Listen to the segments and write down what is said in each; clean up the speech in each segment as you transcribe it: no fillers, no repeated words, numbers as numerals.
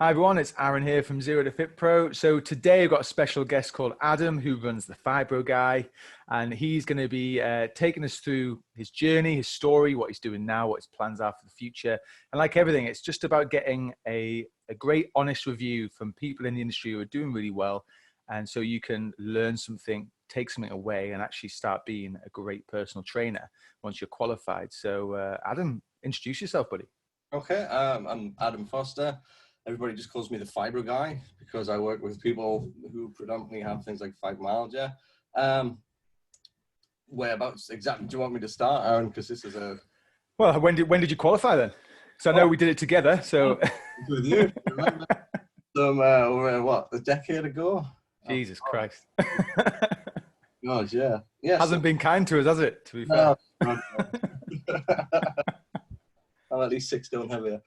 Hi everyone, it's Aaron here from Zero to Fit Pro. So today I've got a special guest called Adam who runs the Fibro Guy, and he's going to be taking us through his journey, his story, what he's doing now, what his plans are for the future. And like everything, it's just about getting a great honest review from people in the industry who are doing really well. And so you can learn something, take something away, and actually start being a great personal trainer once you're qualified. So Adam, introduce yourself, buddy. Okay, I'm Adam Foster. Everybody just calls me the Fibro Guy because I work with people who predominantly have things like fibromyalgia. Whereabouts exactly do you want me to start, Aaron? Because this is a... Well, when did you qualify then? So I know we did it together. So with you, remember? Over what, a decade ago? Jesus Christ. God, yeah. Hasn't been kind to us, has it? To be fair. No. I'm at least 6 stone heavier.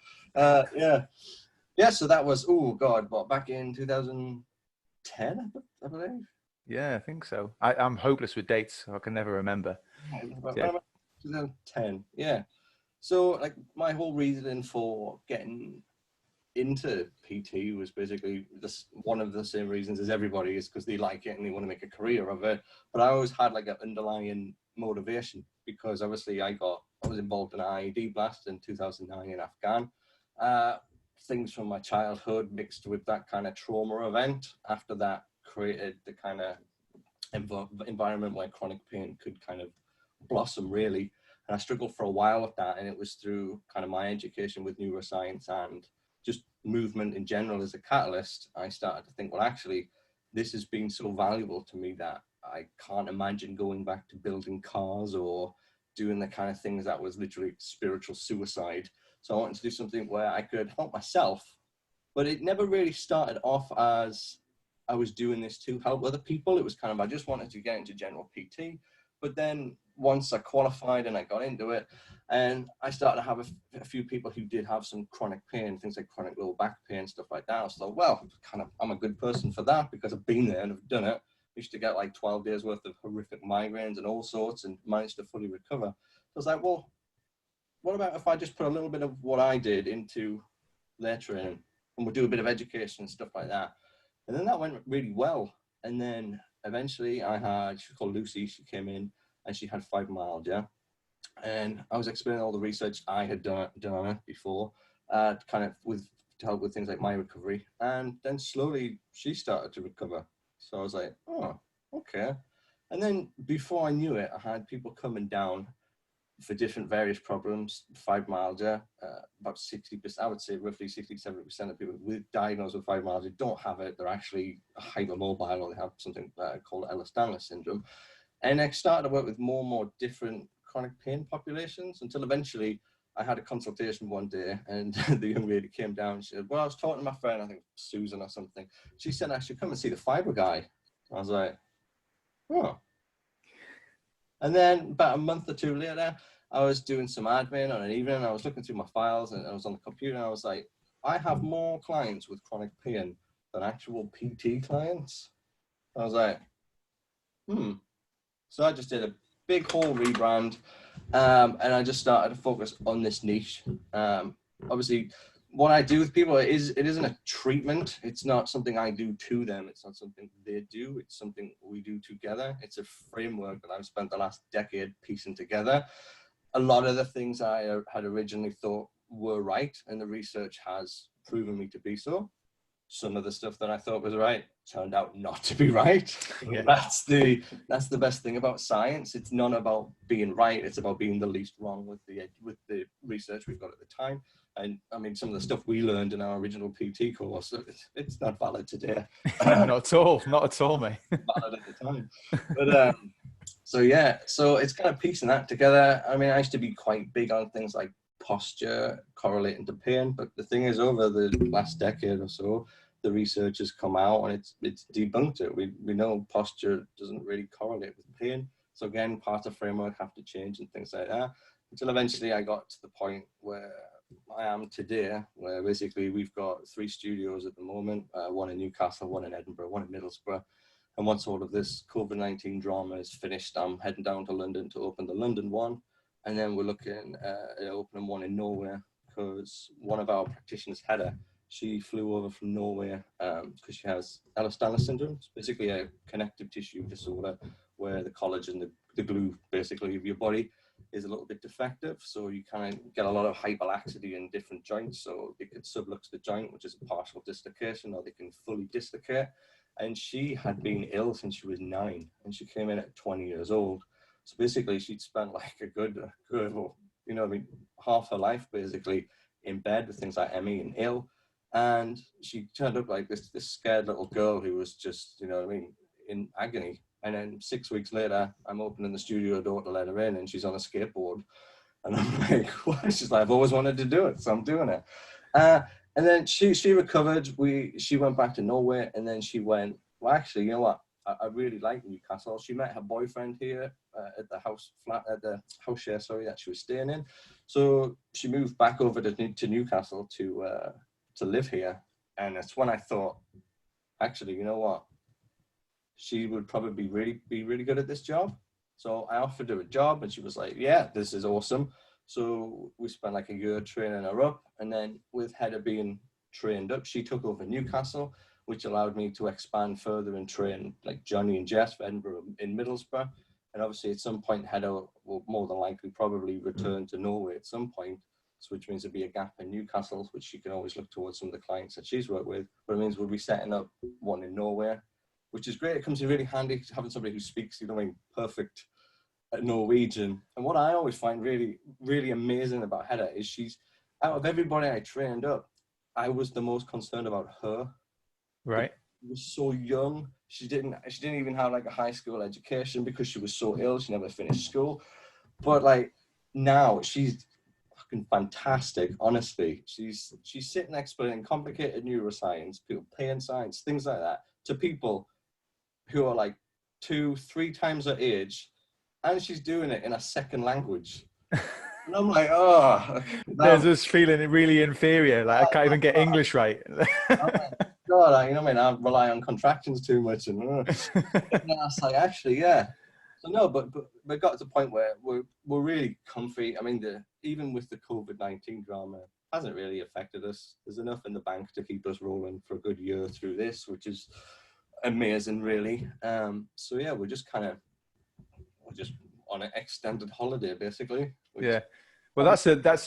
Yeah, so that was, oh God, what, back in 2010, I believe? Yeah, I think so. I'm hopeless with dates, so I can never remember. Yeah. 2010, yeah. So, like, my whole reason for getting into PT was basically this, one of the same reasons as everybody, is because they like it and they want to make a career of it. But I always had like an underlying motivation because obviously I was involved in an IED blast in 2009 in Afghan. Things from my childhood mixed with that kind of trauma event. After that created the kind of environment where chronic pain could kind of blossom really. And I struggled for a while with that. And it was through kind of my education with neuroscience and just movement in general as a catalyst, I started to think, well, actually, this has been so valuable to me that I can't imagine going back to building cars or doing the kind of things that was literally spiritual suicide. So I wanted to do something where I could help myself, but it never really started off as I was doing this to help other people. It was kind of, I just wanted to get into general PT. But then once I qualified and I got into it, and I started to have a few people who did have some chronic pain, things like chronic low back pain, stuff like that. I was like, well, I'm a good person for that because I've been there and I've done it. I used to get like 12 days worth of horrific migraines and all sorts and managed to fully recover. I was like, well, what about if I just put a little bit of what I did into their training and we'll do a bit of education and stuff like that. And then that went really well. And then eventually I had, she's called Lucy, she came in and she had fibromyalgia. And I was explaining all the research I had done on it before, to help with things like my recovery. And then slowly she started to recover. So I was like, oh, okay. And then before I knew it, I had people coming down for different various problems, fibromyalgia. About 60%, I would say roughly 60-70% of people diagnosed with fibromyalgia don't have it. They're actually hypermobile, or they have something called Ehlers-Danlos syndrome. And I started to work with more and more different chronic pain populations until eventually I had a consultation one day and the young lady came down and she said, well, I was talking to my friend, I think Susan or something. She said I should come and see the Fibro Guy. I was like, oh. And then about a month or two later, I was doing some admin on an evening. I was looking through my files and I was on the computer and I was like, I have more clients with chronic pain than actual PT clients. I was like, So I just did a big whole rebrand and I just started to focus on this niche. Obviously, what I do with people it isn't a treatment. It's not something I do to them. It's not something they do. It's something we do together. It's a framework that I've spent the last decade piecing together. A lot of the things I had originally thought were right, and the research has proven me to be so. Some of the stuff that I thought was right turned out not to be right. Yeah. That's the best thing about science. It's not about being right. It's about being the least wrong with the research we've got at the time. And I mean, some of the stuff we learned in our original PT course, it's not valid today. Not at all, mate. Valid at the time. But so it's kind of piecing that together. I mean, I used to be quite big on things like posture correlating to pain, but the thing is, over the last decade or so, the research has come out and it's debunked it. We know posture doesn't really correlate with pain. So again, part of framework have to change and things like that. Until eventually I got to the point where I am today, where basically we've got 3 studios at the moment, one in Newcastle, one in Edinburgh, one in Middlesbrough. And once all of this COVID-19 drama is finished, I'm heading down to London to open the London one. And then we're looking at opening one in Norway because one of our practitioners, Heather, She flew over from Norway because she has Ehlers-Danlos syndrome. It's basically a connective tissue disorder where the collagen, the glue basically of your body is a little bit defective. So you kind of get a lot of hyperlaxity in different joints. So they could sublux the joint, which is a partial dislocation, or they can fully dislocate. And she had been ill since she was 9, and she came in at 20 years old. So basically she'd spent like a good, you know, I mean, half her life basically in bed with things like ME and ill. And she turned up like this scared little girl who was just, you know what I mean, in agony. And then 6 weeks later, I'm opening the studio door to let her in, and she's on a skateboard. And I'm like, what? She's like, I've always wanted to do it, so I'm doing it. And then she recovered. She went back to Norway, and then she went, well, actually, you know what? I really like Newcastle. She met her boyfriend here at the house share, that she was staying in. So she moved back over to Newcastle to live here. And that's when I thought, actually, you know what? She would probably be really good at this job. So I offered her a job, and she was like, yeah, this is awesome. So we spent like a year training her up. And then with Heather being trained up, she took over Newcastle, which allowed me to expand further and train like Johnny and Jess for Edinburgh in Middlesbrough. And obviously at some point, Heather will more than likely probably return to Norway at some point. So which means there'll be a gap in Newcastle, which she can always look towards some of the clients that she's worked with. But it means we'll be setting up one in Norway, which is great. It comes in really handy having somebody who speaks, you know, in perfect Norwegian. And what I always find really, really amazing about Hedda is she's, out of everybody I trained up, I was the most concerned about her. Right. She was so young. She didn't even have like a high school education because she was so ill. She never finished school. But like now she's fucking fantastic. Honestly, she's sitting explaining complicated neuroscience, pain science, things like that to people who are like 2-3 times her age, and she's doing it in a second language. And I'm like, oh, there's this feeling really inferior. Like I can't even get English right. Oh my God, you know what I mean? I rely on contractions too much, and it's like, actually, yeah. So no, but we got to the point where we're really comfy. I mean, even with the COVID-19 drama, it hasn't really affected us. There's enough in the bank to keep us rolling for a good year through this, which is amazing, really. So yeah, we're just on an extended holiday, basically. Yeah. Well, that's.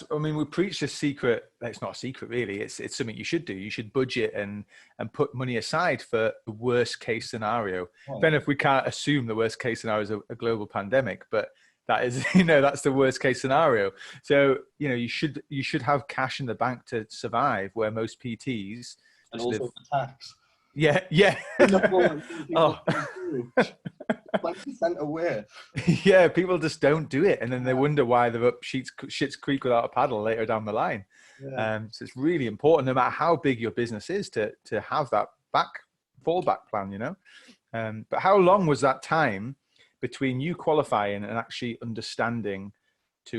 I mean, we preach the secret. It's not a secret, really. It's something you should do. You should budget and put money aside for the worst case scenario. Oh. Then, if we can't assume the worst case scenario is a global pandemic, but that is, that's the worst case scenario. So, you should have cash in the bank to survive. Where most PTs and also the tax. Yeah. Oh. 20% aware. Yeah, people just don't do it, and then they wonder why they're up Schitt's Creek without a paddle later down the line. Yeah. So it's really important, no matter how big your business is, to have that fallback plan. But how long was that time between you qualifying and actually understanding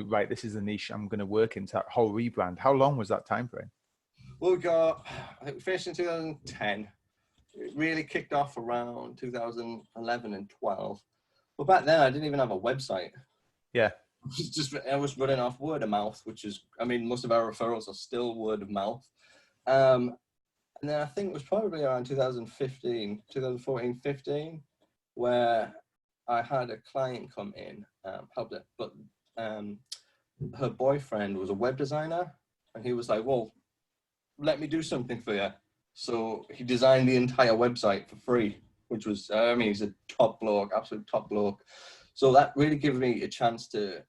right, this is the niche I'm going to work into, that whole rebrand? How long was that time frame? Well, I think we finished in 2010. It really kicked off around 2011 and 12. But back then, I didn't even have a website. Yeah. I was running off word of mouth, which is, I mean, most of our referrals are still word of mouth. And then I think it was probably around 2014, 15, where I had a client come in, helped it, but her boyfriend was a web designer, and he was like, well, let me do something for you. So he designed the entire website for free, which was, he's a top bloke, absolute top bloke. So that really gave me a chance to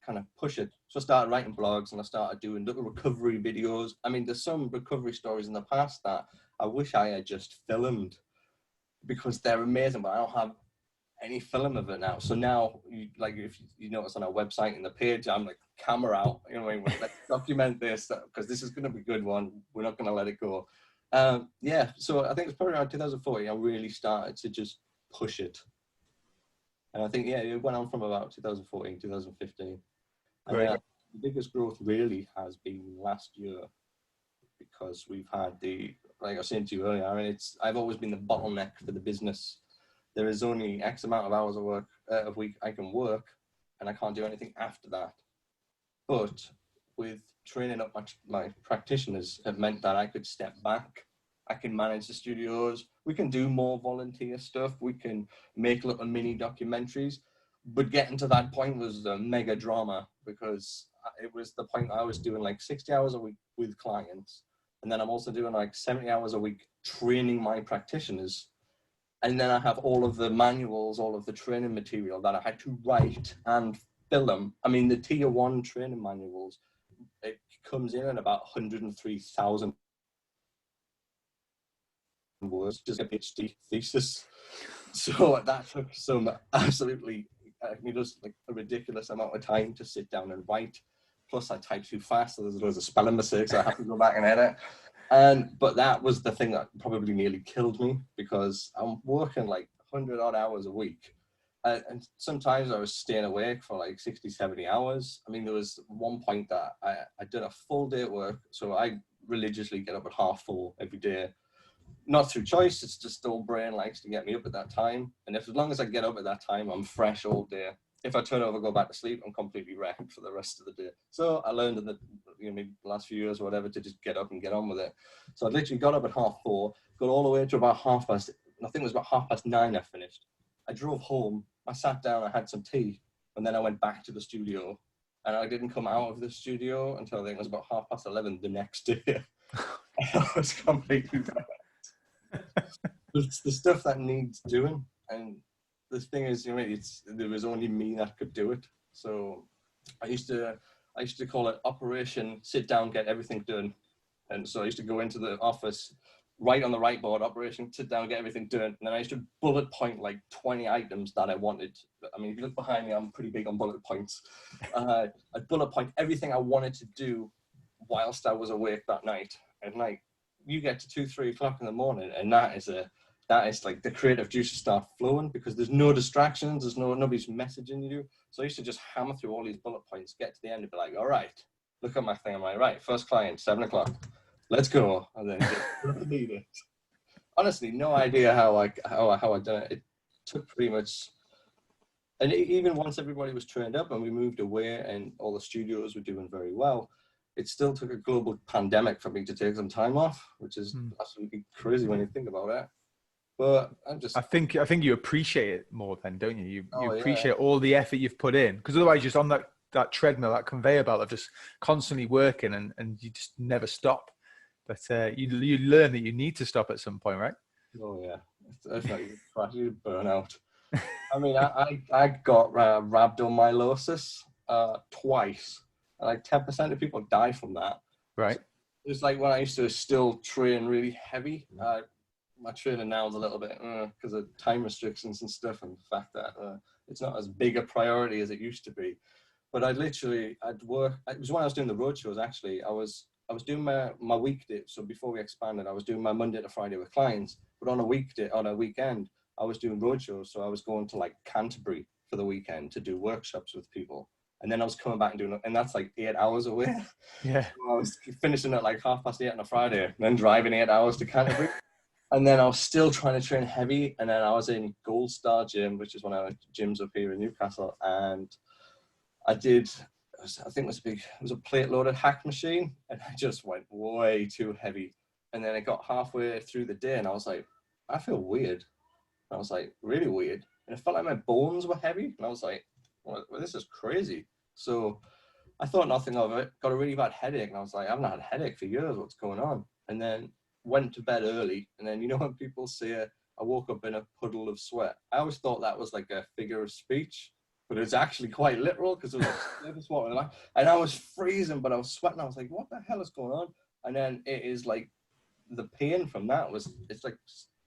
kind of push it. So I started writing blogs, and I started doing little recovery videos. I mean, there's some recovery stories in the past that I wish I had just filmed, because they're amazing, but I don't have any film of it now. So now, if you notice on our website in the page, I'm like, camera out, let's document this, because this is going to be a good one. We're not going to let it go. So I think it's probably around 2014 I really started to just push it. And I think, it went on from about 2014, 2015. Great. And the biggest growth really has been last year, because we've had like I was saying to you earlier, I mean, I've always been the bottleneck for the business. There is only X amount of hours of work a week I can work, and I can't do anything after that. But with training up my practitioners have meant that I could step back. I can manage the studios. We can do more volunteer stuff. We can make little mini documentaries. But getting to that point was a mega drama, because it was the point I was doing like 60 hours a week with clients. And then I'm also doing like 70 hours a week training my practitioners. And then I have all of the manuals, all of the training material that I had to write and film. I mean, the tier 1 training manuals, it comes in at about 103,000 words, just a PhD thesis. So that took some absolutely, just like a ridiculous amount of time to sit down and write. Plus I type too fast, so there's loads of spelling mistakes I have to go back and edit. But that was the thing that probably nearly killed me, because I'm working like 100 odd hours a week. And sometimes I was staying awake for like 60, 70 hours. I mean, there was one point that I did a full day at work. So I religiously get up at 4:30 every day. Not through choice, it's just the old brain likes to get me up at that time. And as long as I get up at that time, I'm fresh all day. If I turn over, go back to sleep, I'm completely wrecked for the rest of the day. So I learned in the maybe the last few years or whatever to just get up and get on with it. So I literally got up at 4:30, got all the way to about 9:30. I think it was about 9:30 I finished. I drove home, I sat down, I had some tea, and then I went back to the studio. And I didn't come out of the studio until I think it was about 11:30 the next day. I was completely done. It's the stuff that needs doing, and the thing is, there was only me that could do it. So I used to call it Operation Sit Down, Get Everything Done. And so I used to go into the office, write on the whiteboard, Operation Sit Down, Get Everything Done, and then I used to bullet point like 20 items that I wanted. I mean, if you look behind me, I'm pretty big on bullet points. I'd bullet point everything I wanted to do whilst I was awake that night. And like, you get to 2, 3 o'clock in the morning, and that is like the creative juices start flowing, because there's no distractions, there's nobody's messaging you. So I used to just hammer through all these bullet points, get to the end and be like, all right, look at my thing. I'm like, right, first client, 7 o'clock, let's go. And then just need it. Honestly, no idea how I done it. It took pretty much, and even once everybody was trained up and we moved away and all the studios were doing very well, it still took a global pandemic for me to take some time off, which is absolutely crazy when you think about it. But I think you appreciate it more then, don't you? You appreciate yeah. all the effort you've put in, because otherwise you're just on that treadmill, that conveyor belt of just constantly working, and you just never stop. But you learn that you need to stop at some point, right? Oh yeah, it's like you burn out. I mean, I got rhabdomyolysis twice. Like 10% of people die from that. Right. It's like when I used to still train really heavy. My training now is a little bit because of time restrictions and stuff, and the fact that it's not as big a priority as it used to be. But I'd work. It was when I was doing the road shows. Actually, I was doing my weekday. So before we expanded, I was doing my Monday to Friday with clients. But on a weekend, I was doing road shows. So I was going to like Canterbury for the weekend to do workshops with people. And then I was coming back and doing it, and that's like 8 hours away. Yeah. So I was finishing at like 8:30 on a Friday, and then driving 8 hours to Canterbury. And then I was still trying to train heavy. And then I was in Gold Star Gym, which is one of our gyms up here in Newcastle. And I think it was a plate loaded hack machine. And I just went way too heavy. And then it got halfway through the day and I was like, I feel weird. And I was like, really weird. And it felt like my bones were heavy. And I was like, well, this is crazy. So I thought nothing of it, got a really bad headache. And I was like, I haven't had a headache for years. What's going on? And then went to bed early. And then, when people say I woke up in a puddle of sweat, I always thought that was like a figure of speech, but it's actually quite literal, because it was like, and I was freezing, but I was sweating. I was like, what the hell is going on? And then it is like the pain from that it's like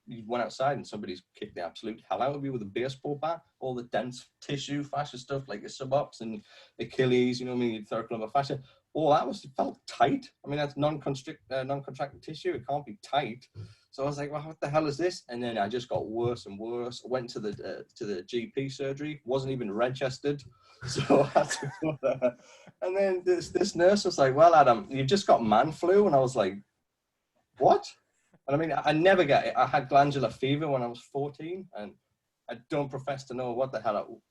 you went outside and somebody's kicked the absolute hell out of you with a baseball bat, all the dense tissue, fascia stuff like your subops and Achilles, your thoracolumbar fascia. All that felt tight. I mean, that's non-contracted tissue. It can't be tight. So I was like, well, what the hell is this? And then I just got worse and worse. I went to the GP surgery. Wasn't even registered. So I had to go there. And then this nurse was like, well, Adam, you've just got man flu. And I was like, what? And I mean, I never get it. I had glandular fever when I was 14, and I don't profess to know what the hell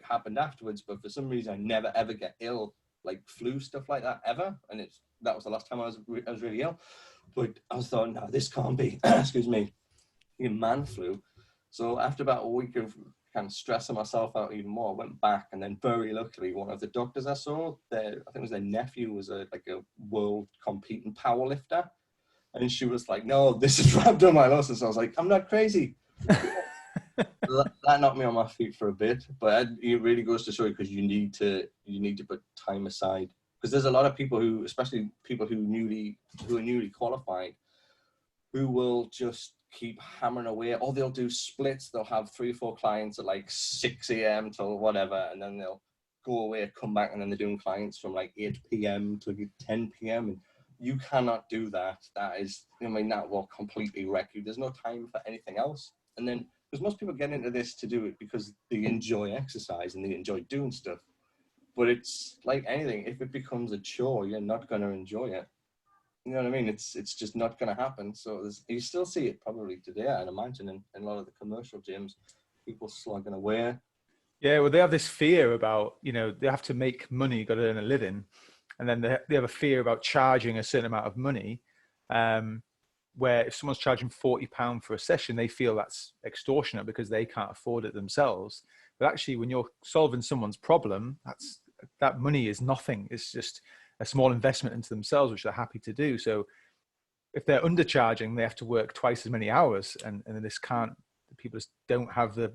happened afterwards, but for some reason I never ever get ill like flu stuff like that ever, and that was the last time I was really ill. But I was thought, no, this can't be, excuse me, man flu. So after about a week of kind of stressing myself out even more, I went back, and then very luckily, one of the doctors I saw, I think it was their nephew, was a world competing power lifter, and she was like, "No, this is rhabdomyolysis." I was like, "I'm not crazy." That knocked me on my feet for a bit, but it really goes to show you, because you need to put time aside, because there's a lot of people who, especially people who are newly qualified, who will just keep hammering away, or they'll do splits. They'll have 3 or 4 clients at like 6 a.m. till whatever, and then they'll go away, come back, and then they're doing clients from like 8 p.m. to 10 p.m. And you cannot do that. That is, I mean, that will completely wreck you. There's no time for anything else. And then, because most people get into this to do it because they enjoy exercise and they enjoy doing stuff. But it's like anything, if it becomes a chore, you're not going to enjoy it. You know what I mean? It's just not going to happen. So you still see it probably today, I'd imagine, in a lot of the commercial gyms, people slogging away. Yeah, well, they have this fear about, they have to make money, got to earn a living. And then they have a fear about charging a certain amount of money, where if someone's charging £40 for a session, they feel that's extortionate because they can't afford it themselves. But actually, when you're solving someone's problem, that money is nothing. It's just a small investment into themselves, which they're happy to do. So if they're undercharging, they have to work twice as many hours, and people just don't have the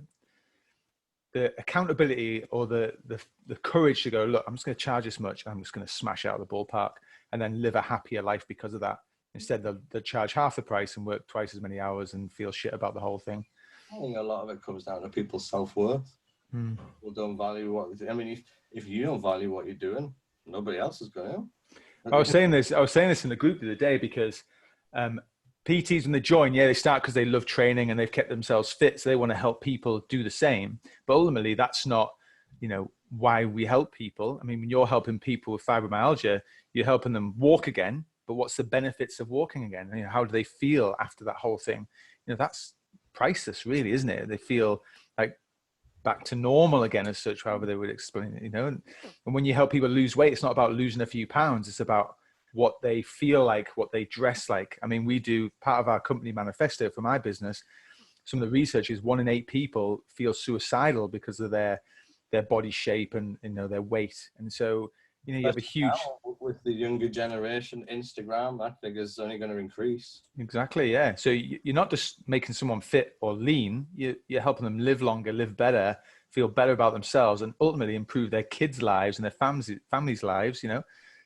accountability or the courage to go, look, I'm just going to charge this much, and I'm just going to smash out of the ballpark and then live a happier life because of that. Instead, they'll charge half the price and work twice as many hours and feel shit about the whole thing. I think a lot of it comes down to people's self-worth. People don't value what they do. I mean, if you don't value what you're doing, nobody else is going to. I was saying this in the group the other day, because PTs, when they join, they start because they love training and they've kept themselves fit, so they want to help people do the same. But ultimately, that's not, why we help people. I mean, when you're helping people with fibromyalgia, you're helping them walk again. But what's the benefits of walking again? How do they feel after that whole thing? That's priceless, really, isn't it? They feel like back to normal again, as such, however they would explain it. And when you help people lose weight, it's not about losing a few pounds. It's about what they feel like, what they dress like. I mean, we do part of our company manifesto for my business. Some of the research is 1 in 8 people feel suicidal because of their body shape and their weight. And so you have a huge, with the younger generation, Instagram, that figure's only going to increase. Exactly, yeah. So you're not just making someone fit or lean. You're helping them live longer, live better, feel better about themselves, and ultimately improve their kids' lives and their families' lives.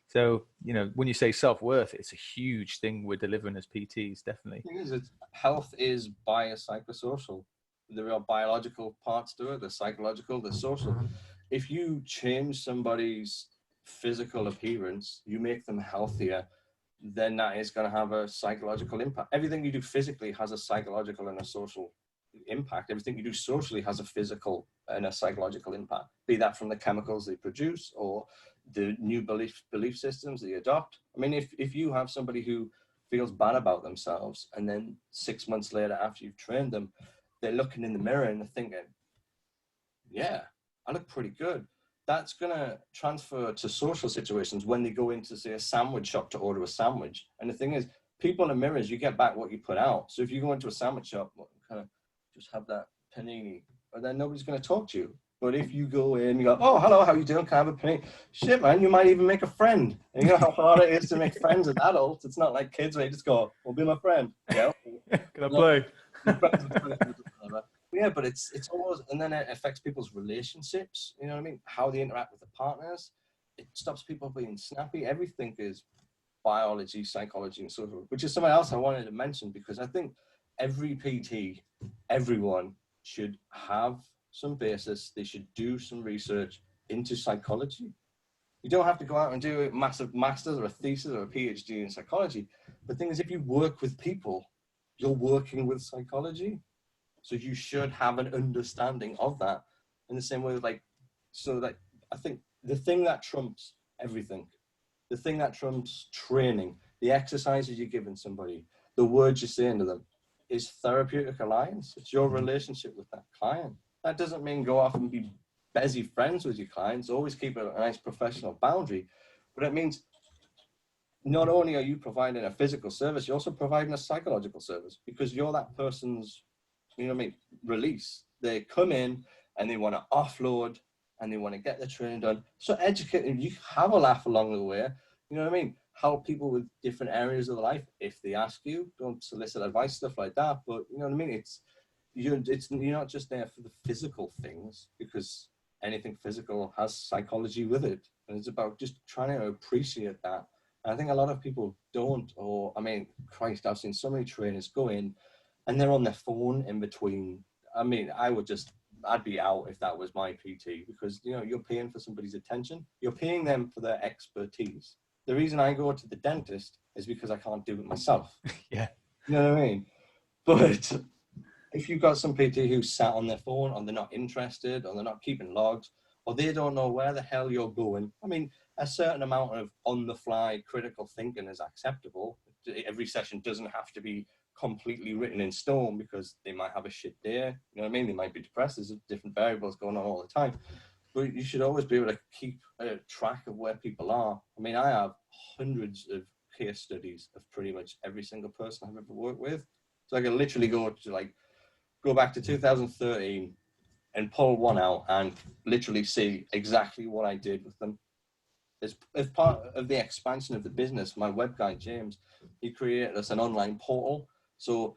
So, when you say self-worth, it's a huge thing we're delivering as PTs, definitely. The thing is, health is biopsychosocial. There are biological parts to it, the psychological, the social. If you change somebody's physical appearance, you make them healthier, then that is going to have a psychological impact. Everything you do physically has a psychological and a social impact. Everything you do socially has a physical and a psychological impact, be that from the chemicals they produce or the new belief systems they adopt. I mean, if you have somebody who feels bad about themselves, and then 6 months later, after you've trained them, they're looking in the mirror and they're thinking, yeah, I look pretty good. That's going to transfer to social situations when they go into, say, a sandwich shop to order a sandwich. And the thing is, people in mirrors, you get back what you put out. So if you go into a sandwich shop, kind of just have that panini, and then nobody's going to talk to you. But if you go in, you go, oh, hello, how you doing? Can I have a panini? Shit, man, you might even make a friend. And you know how hard it is to make friends with adults. It's not like kids where you just go, well, be my friend. Yeah. Can I play? Yeah, but it's always, and then it affects people's relationships. You know what I mean? How they interact with the partners. It stops people being snappy. Everything is biology, psychology, and social, which is something else I wanted to mention, because I think every PT, everyone should have some basis. They should do some research into psychology. You don't have to go out and do a massive master's or a thesis or a PhD in psychology. The thing is, if you work with people, you're working with psychology. So you should have an understanding of that. In the same way, I think the thing that trumps everything, the thing that trumps training, the exercises you're giving somebody, the words you're saying to them, is therapeutic alliance. It's your relationship with that client. That doesn't mean go off and be busy friends with your clients, always keep a nice professional boundary. But it means not only are you providing a physical service, you're also providing a psychological service, because you're that person's, you know what I mean, release. They come in and they want to offload and they want to get their training done. So educate them. You have a laugh along the way. You know what I mean? Help people with different areas of life. If they ask you, don't solicit advice, stuff like that. But you know what I mean? You're not just there for the physical things, because anything physical has psychology with it. And it's about just trying to appreciate that. And I think a lot of people don't, or I mean, Christ, I've seen so many trainers go in and they're on their phone in between. I mean, I'd be out if that was my PT, because, you know, you're paying for somebody's attention. You're paying them for their expertise. The reason I go to the dentist is because I can't do it myself. Yeah. You know what I mean? But if you've got some PT who's sat on their phone, or they're not interested, or they're not keeping logs, or they don't know where the hell you're going. I mean, a certain amount of on-the-fly critical thinking is acceptable. Every session doesn't have to be completely written in stone, because they might have a shit day. You know what I mean? They might be depressed. There's different variables going on all the time. But you should always be able to keep track of where people are. I mean, I have hundreds of case studies of pretty much every single person I've ever worked with. So I can literally go back to 2013 and pull one out and literally see exactly what I did with them. As part of the expansion of the business, my web guy, James, he created us an online portal. So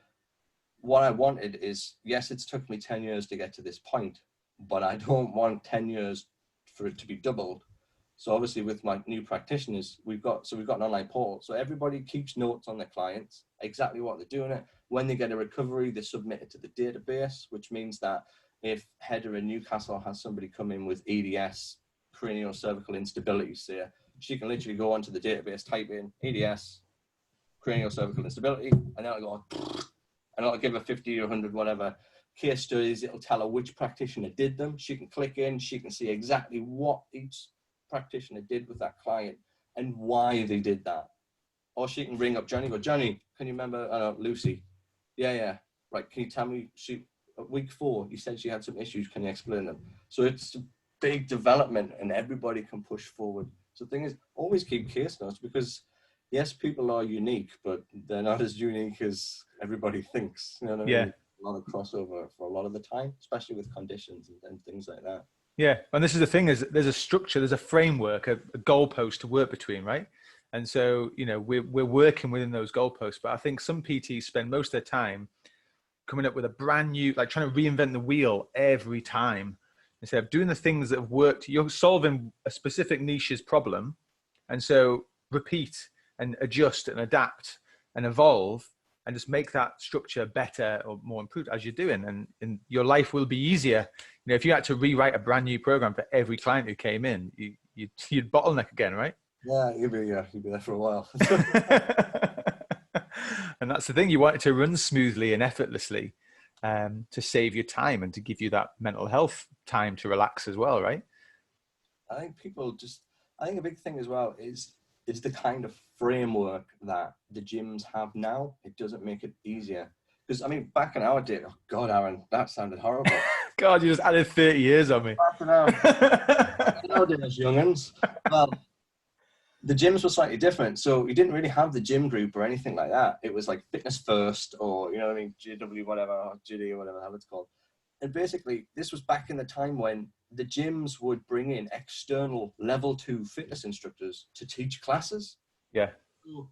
what I wanted is, yes, it's took me 10 years to get to this point, but I don't want 10 years for it to be doubled. So obviously with my new practitioners, we've got an online portal. So everybody keeps notes on their clients, exactly what they're doing it. When they get a recovery, they submit it to the database, which means that if Heather in Newcastle has somebody come in with EDS, craniocervical instability, say, she can literally go onto the database, type in EDS, craniocervical instability, and that'll go, and it'll give her 50 or 100, whatever case studies. It'll tell her which practitioner did them. She can click in, she can see exactly what each practitioner did with that client and why they did that. Or she can ring up Johnny, go, Johnny, can you remember Lucy? Yeah. Right, can you tell me, week 4, you said she had some issues, can you explain them? So it's a big development and everybody can push forward. So the thing is, always keep case notes, because yes, people are unique, but they're not as unique as everybody thinks. You know what I mean? Yeah. A lot of crossover for a lot of the time, especially with conditions and things like that. Yeah. And this is the thing, is there's a structure, there's a framework, a goalpost to work between, right? And so, you know, we're working within those goalposts, but I think some PTs spend most of their time coming up with a brand new, like trying to reinvent the wheel every time, instead of doing the things that have worked. You're solving a specific niche's problem. And so repeat and adjust and adapt and evolve and just make that structure better or more improved as you're doing. And your life will be easier. You know, if you had to rewrite a brand new program for every client who came in, you'd bottleneck again, right? Yeah, you'd be there for a while. And that's the thing, you want it to run smoothly and effortlessly, to save you time and to give you that mental health time to relax as well, right? I think I think a big thing as well is the kind of framework that the gyms have now. It doesn't make it easier. Because, I mean, back in our day, oh God, Aaron, that sounded horrible. God, you just added 30 years on me. Nowadays, young'uns. Well, the gyms were slightly different. So we didn't really have the gym group or anything like that. It was like fitness first, or, you know what I mean, GW, whatever, or GD, or whatever the hell it's called. And basically, this was back in the time when the gyms would bring in external level 2 fitness instructors to teach classes. Yeah. So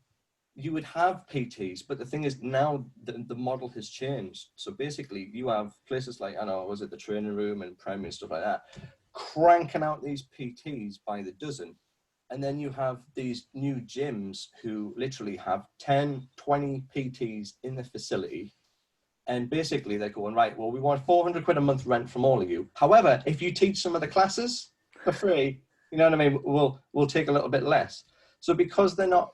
you would have PTs, but the thing is, now the model has changed. So basically, you have places like, I know, was it the training room and Premier and stuff like that, cranking out these PTs by the dozen. And then you have these new gyms who literally have 10, 20 PTs in the facility. And basically they're going, right, well, we want 400 quid a month rent from all of you. However, if you teach some of the classes for free, you know what I mean, we'll take a little bit less. So because they're not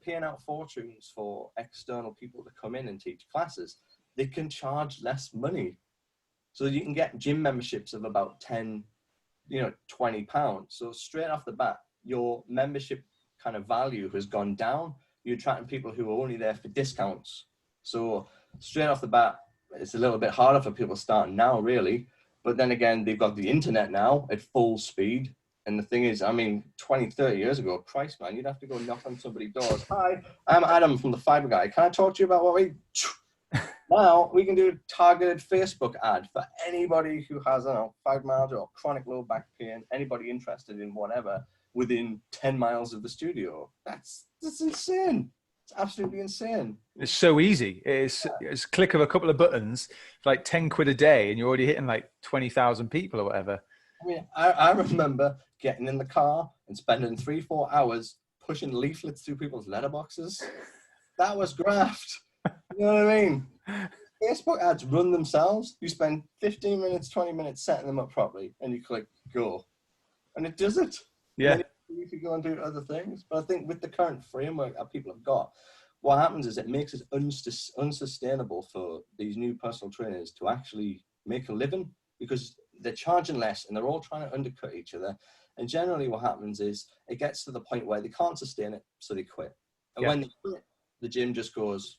paying out fortunes for external people to come in and teach classes, they can charge less money. So you can get gym memberships of about 10, 20 pounds. So straight off the bat, your membership kind of value has gone down. You're attracting people who are only there for discounts. So straight off the bat, it's a little bit harder for people starting now, really. But then again, they've got the internet now at full speed. And the thing is, I mean, 20, 30 years ago, Christ, man, you'd have to go knock on somebody's doors. Hi, I'm Adam from the Fibro Guy. Can I talk to you about what we... Now we can do a targeted Facebook ad for anybody who has, I don't know, fibromyalgia or chronic low back pain, anybody interested in whatever, within 10 miles of the studio. That's insane. It's absolutely insane. It's so easy. It's a click of a couple of buttons, like 10 quid a day, and you're already hitting like 20,000 people or whatever. I mean, I remember getting in the car and spending 3-4 hours pushing leaflets through people's letterboxes. That was graft. You know what I mean? Facebook ads run themselves. You spend 15 minutes, 20 minutes setting them up properly, and you click go. And it does it. Yeah. You could go and do other things. But I think with the current framework that people have got, what happens is it makes it unsustainable for these new personal trainers to actually make a living, because they're charging less and they're all trying to undercut each other. And generally what happens is it gets to the point where they can't sustain it, so they quit. And when they quit, the gym just goes,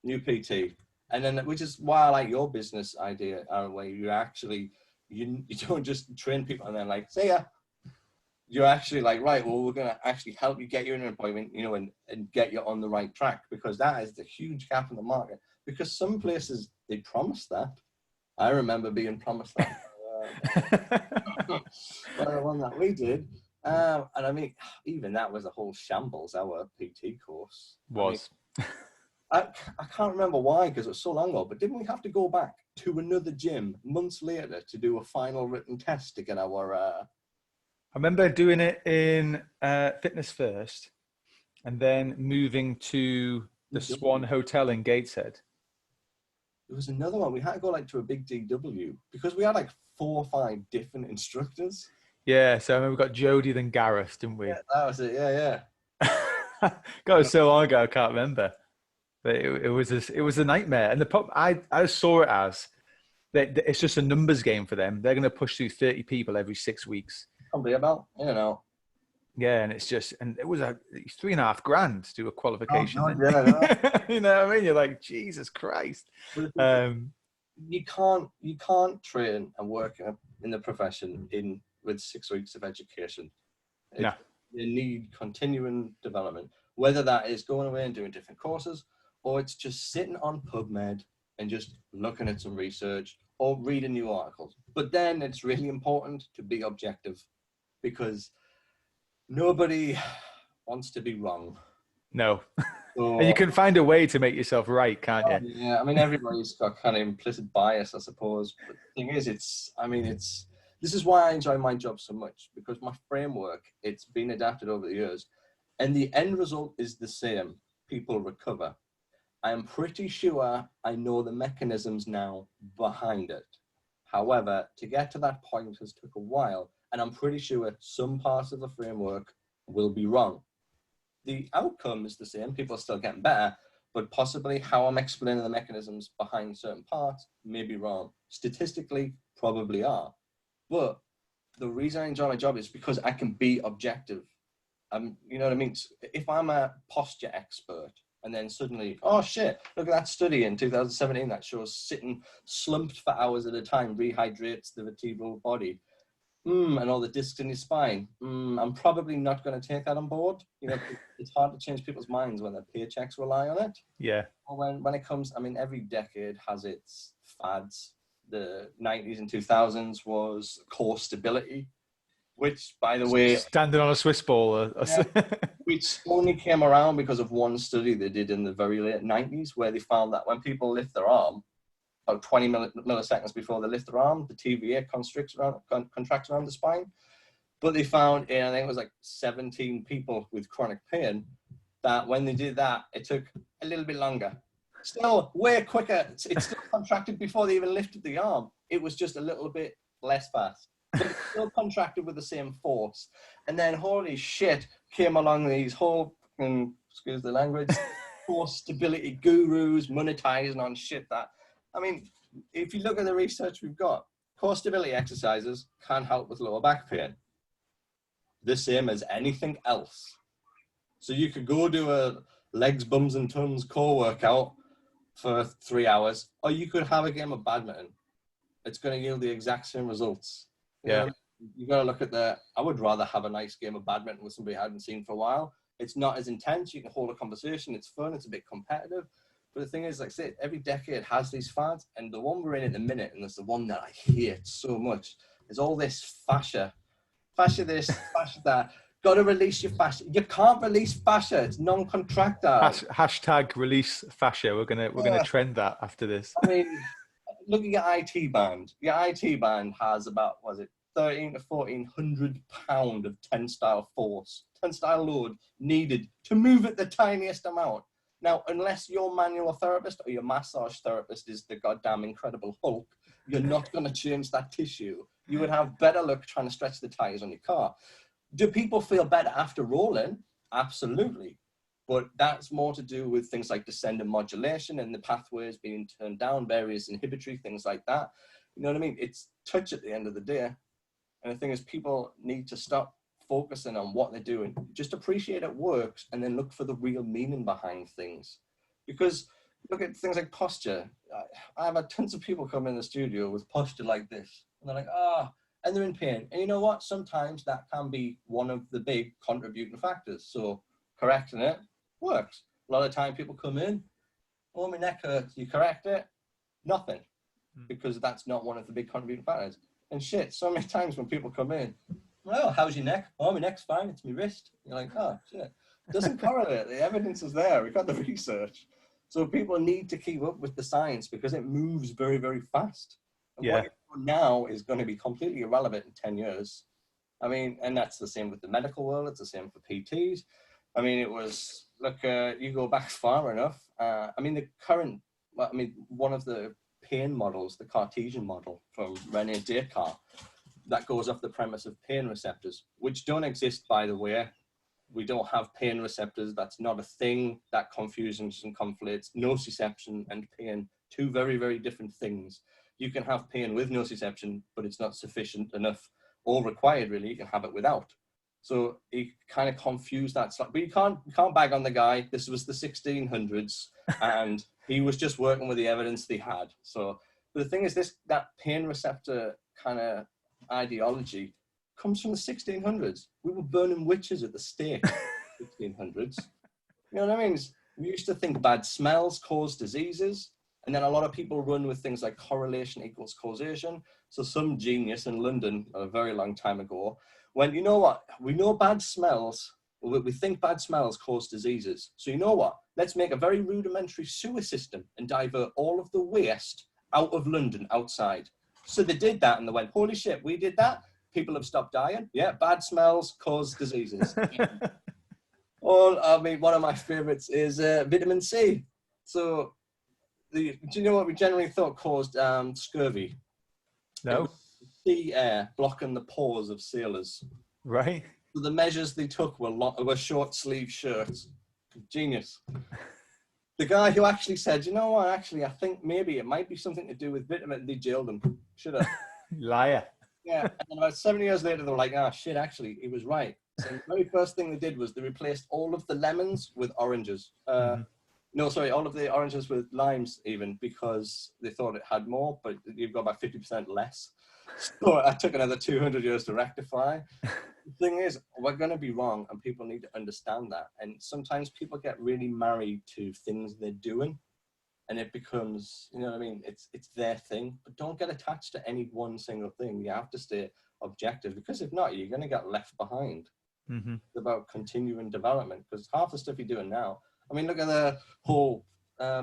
new PT. And then, which is why I like your business idea, where you actually, you don't just train people and then like, see ya. You're actually like, right, well, we're going to actually help you get you in an appointment, you know, and get you on the right track, because that is the huge gap in the market. Because some places, they promise that. I remember being promised that. By the one that we did. And I mean, even that was a whole shambles, our PT course. Was. I can't remember why, because it was so long ago, but didn't we have to go back to another gym months later to do a final written test to get our... I remember doing it in Fitness First, and then moving to the Swan Hotel in Gateshead. There was another one. We had to go like to a big DW because we had like 4 or 5 different instructors. Yeah, so I remember we got Jody, then Gareth, didn't we? Yeah, that was it. Yeah. God, it was so long ago, I can't remember. But it was a nightmare. And the problem I saw it as that it's just a numbers game for them. They're going to push through 30 people every 6 weeks. Probably about, you know. Yeah, and it's just, and it was $3.5 grand to do a qualification. Oh, God, yeah. You know what I mean? You're like, Jesus Christ. You can't train and work in the profession with 6 weeks of education. No. You need continuing development, whether that is going away and doing different courses, or it's just sitting on PubMed and just looking at some research or reading new articles. But then it's really important to be objective, because nobody wants to be wrong. No. So, and you can find a way to make yourself right, can't you? Yeah, I mean, everybody's got kind of implicit bias, I suppose. But the thing is, this is why I enjoy my job so much, because my framework, it's been adapted over the years, and the end result is the same. People recover. I am pretty sure I know the mechanisms now behind it. However, to get to that point has took a while, and I'm pretty sure some parts of the framework will be wrong. The outcome is the same. People are still getting better, but possibly how I'm explaining the mechanisms behind certain parts may be wrong. Statistically, probably are. But the reason I enjoy my job is because I can be objective. You know what I mean? If I'm a posture expert and then suddenly, oh shit, look at that study in 2017 that shows sitting slumped for hours at a time rehydrates the vertebral body. And all the discs in your spine. I'm probably not going to take that on board. You know, it's hard to change people's minds when their paychecks rely on it. Yeah. Or when it comes, I mean, every decade has its fads. The 90s and 2000s was core stability, which, by the way, standing on a Swiss ball, which only came around because of one study they did in the very late 90s, where they found that when people lift their arm, about 20 milliseconds before they lift their arm, the TVA contracts around the spine. But they found, I think it was like 17 people with chronic pain, that when they did that, it took a little bit longer. Still way quicker. It still contracted before they even lifted the arm. It was just a little bit less fast. But it still contracted with the same force. And then, holy shit, came along these whole, excuse the language, core stability gurus monetizing on shit that, I mean, if you look at the research we've got, core stability exercises can help with lower back pain. The same as anything else. So you could go do a legs, bums and tons core workout for 3 hours, or you could have a game of badminton. it's going to yield the exact same results. You Yeah. know, you've got to look at I would rather have a nice game of badminton with somebody I hadn't seen for a while. It's not as intense. You can hold a conversation. It's fun. It's a bit competitive. But the thing is, like I say, every decade has these fads, and the one we're in at the minute, and it's the one that I hate so much, is all this fascia this, fascia that. Got to release your fascia. You can't release fascia. It's non-contractile. Hashtag release fascia. We're gonna trend that after this. I mean, look at your IT band. Your IT band has about, was it 13 to 1400 pound of tensile force, tensile load needed to move it the tiniest amount. Now, unless your manual therapist or your massage therapist is the goddamn Incredible Hulk, you're not going to change that tissue. You would have better luck trying to stretch the tires on your car. Do people feel better after rolling? Absolutely. But that's more to do with things like descendant modulation and the pathways being turned down, various inhibitory things like that. You know what I mean? It's touch at the end of the day. And the thing is, people need to stop focusing on what they're doing. Just appreciate it works and then look for the real meaning behind things. Because look at things like posture. I've had tons of people come in the studio with posture like this. And they're like, and they're in pain. And you know what? Sometimes that can be one of the big contributing factors. So correcting it works. A lot of time people come in, oh, my neck hurts. You correct it, nothing. Because that's not one of the big contributing factors. And shit, so many times when people come in, oh, how's your neck? Oh, my neck's fine. It's my wrist. You're like, oh, shit. It doesn't correlate. The evidence is there. We've got the research. So people need to keep up with the science because it moves very, very fast. And what you do now is going to be completely irrelevant in 10 years. I mean, and that's the same with the medical world. It's the same for PTs. I mean, it was, look, you go back far enough. I mean, one of the pain models, the Cartesian model from Rene Descartes, that goes off the premise of pain receptors, which don't exist, by the way. We don't have pain receptors. That's not a thing. That confuses and conflates nociception and pain, two very, very different things. You can have pain with nociception, but it's not sufficient enough or required, really. You can have it without. So he kind of confused that. But you can't bag on the guy. This was the 1600s, and he was just working with the evidence they had. So, but the thing is, that pain receptor kind of ideology comes from the 1600s. We were burning witches at the stake in the 1600s. You know what I mean? We used to think bad smells cause diseases. And then a lot of people run with things like correlation equals causation. So some genius in London a very long time ago went, you know what? We know bad smells. We think bad smells cause diseases. So you know what? Let's make a very rudimentary sewer system and divert all of the waste out of London outside. So they did that and they went, holy shit, we did that. People have stopped dying. Yeah, bad smells cause diseases. I mean, one of my favorites is vitamin C. So do you know what we generally thought caused scurvy? No. Sea air blocking the pores of sailors. Right. So the measures they took were short sleeve shirts. Genius. The guy who actually said, you know what, actually, I think maybe it might be something to do with vitamin, they jailed him. Should have. Liar. Yeah. And then about 7 years later, they were like, shit, actually, he was right. So the very first thing they did was they replaced all of the lemons with oranges. No, sorry, all of the oranges with limes even, because they thought it had more, but you've got about 50% less. So I took another 200 years to rectify. The thing is, we're going to be wrong, and people need to understand that. And sometimes people get really married to things they're doing, and it becomes, you know what I mean? It's their thing, but don't get attached to any one single thing. You have to stay objective, because if not, you're going to get left behind. It's about continuing development, because half the stuff you're doing now, I mean, look at the whole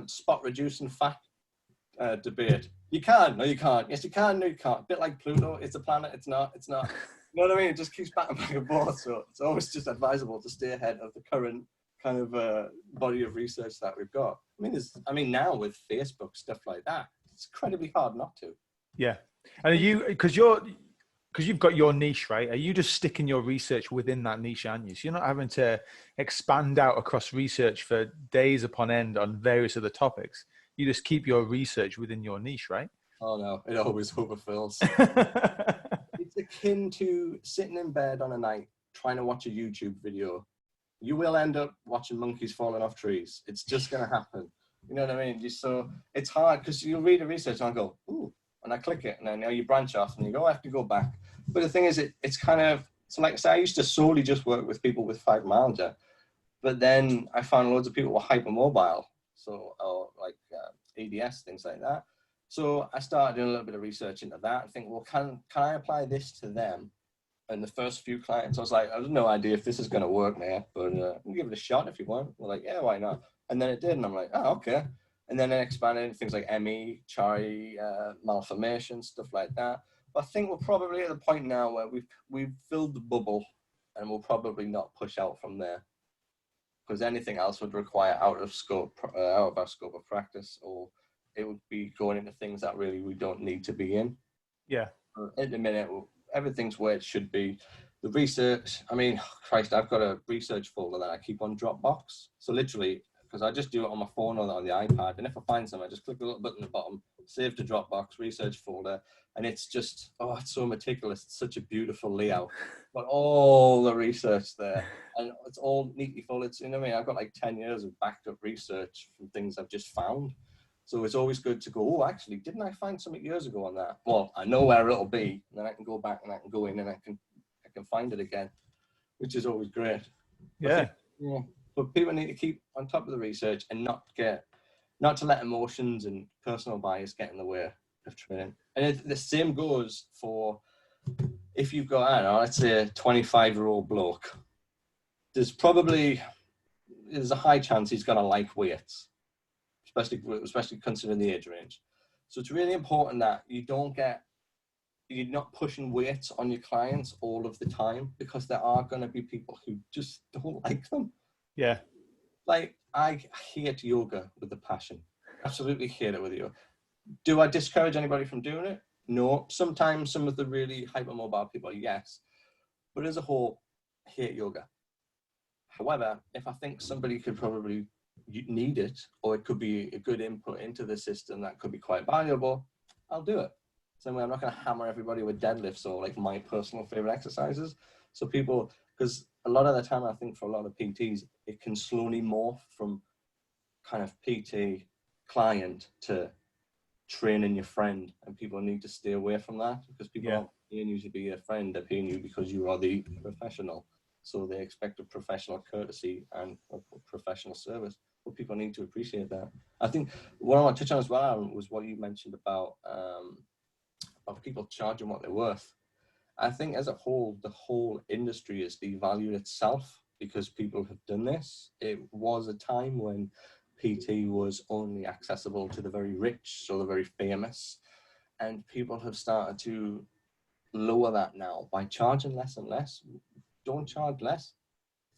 spot reducing fat debate. You can, no, you can't. Yes, you can, no, you can't. A bit like Pluto, it's a planet, it's not. You know what I mean? It just keeps back and forth. So it's always just advisable to stay ahead of the current kind of body of research that we've got. I mean, now with Facebook, stuff like that, it's incredibly hard not to. Yeah. And are you, because you've got your niche, right? Are you just sticking your research within that niche, aren't you? So you're not having to expand out across research for days upon end on various other topics. You just keep your research within your niche, right? Oh no, it always overfills. It's akin to sitting in bed on a night trying to watch a YouTube video. You will end up watching monkeys falling off trees. It's just going to happen. You know what I mean? So it's hard because you'll read the research and I'll go, ooh, and I click it, and then you branch off, and you go, I have to go back. But the thing is, it's kind of, so like I say, I used to solely just work with people with fibromyalgia, but then I found loads of people were hypermobile, so or like ADS, things like that. So I started doing a little bit of research into that and think, well, can I apply this to them? And the first few clients, I was like, I have no idea if this is going to work, man, but we'll give it a shot if you want. We're like, yeah, why not? And then it did, and I'm like, oh, okay. And then it expanded into things like ME, Chari, malformation, stuff like that. But I think we're probably at the point now where we've filled the bubble, and we'll probably not push out from there, because anything else would require out of our scope of practice, or it would be going into things that really we don't need to be in. Yeah. At the minute, everything's where it should be. The research, I mean, Christ, I've got a research folder that I keep on Dropbox. So literally, because I just do it on my phone or on the iPad, and if I find something, I just click the little button at the bottom, save to Dropbox, research folder, and it's just, oh, it's so meticulous. It's such a beautiful layout. But all the research there, and it's all neatly folded. You know what I mean? I've got like 10 years of backed up research from things I've just found. So it's always good to go, oh, actually, didn't I find something years ago on that? Well, I know where it'll be, and then I can go back and I can go in and I can find it again, which is always great. Yeah. But people need to keep on top of the research and not to let emotions and personal bias get in the way of training. And the same goes for if you've got, I don't know, let's say a 25-year-old bloke. There's a high chance he's going to like weights, especially considering the age range. So it's really important that you're not pushing weights on your clients all of the time, because there are going to be people who just don't like them. Yeah. Like, I hate yoga with a passion. Absolutely hate it with you. Do I discourage anybody from doing it? No. Sometimes some of the really hypermobile people, yes. But as a whole, I hate yoga. However, if I think somebody could probably need it, or it could be a good input into the system that could be quite valuable, I'll do it. Same way, I'm not going to hammer everybody with deadlifts or like my personal favorite exercises. So people, because a lot of the time I think for a lot of PTs, it can slowly morph from kind of PT client to training your friend, and people need to stay away from that, because people aren't paying you to be a friend, they're paying you because you are the professional. So they expect a professional courtesy and a professional service. But people need to appreciate that. I think what I want to touch on as well was what you mentioned about people charging what they're worth. I think as a whole, the whole industry has devalued itself because people have done this. It was a time when PT was only accessible to the very rich, so the very famous, and people have started to lower that now by charging less and less. Don't charge less.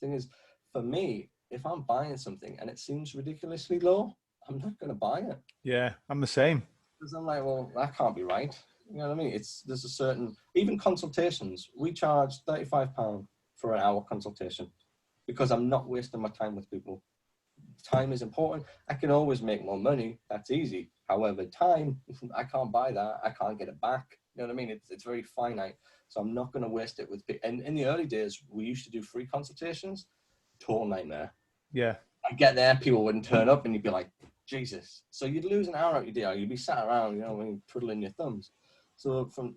The thing is, for me, if I'm buying something and it seems ridiculously low, I'm not going to buy it. Yeah, I'm the same. Because I'm like, well, that can't be right. You know what I mean? There's a certain, even consultations, we charge £35 for an hour consultation because I'm not wasting my time with people. Time is important. I can always make more money. That's easy. However, time, I can't buy that. I can't get it back. You know what I mean? It's very finite. So I'm not going to waste it with people. And in the early days, we used to do free consultations. Total nightmare. Yeah. I get there, people wouldn't turn up, and you'd be like, Jesus. So you'd lose an hour out your day. You'd be sat around, you know, twiddling your thumbs. So from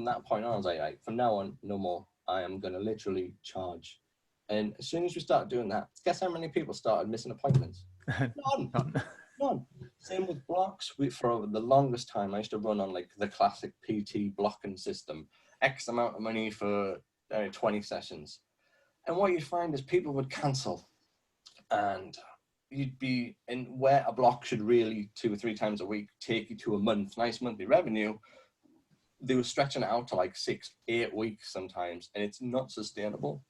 that point on, I was like, right, from now on, no more. I am going to literally charge. And as soon as we started doing that, guess how many people started missing appointments? None. Same with blocks. For the longest time, I used to run on like the classic PT blocking system. X amount of money for 20 sessions. And what you'd find is people would cancel. And you'd be in where a block should really 2 or 3 times a week take you to a month, nice monthly revenue. They were stretching it out to like 6-8 weeks sometimes, and it's not sustainable.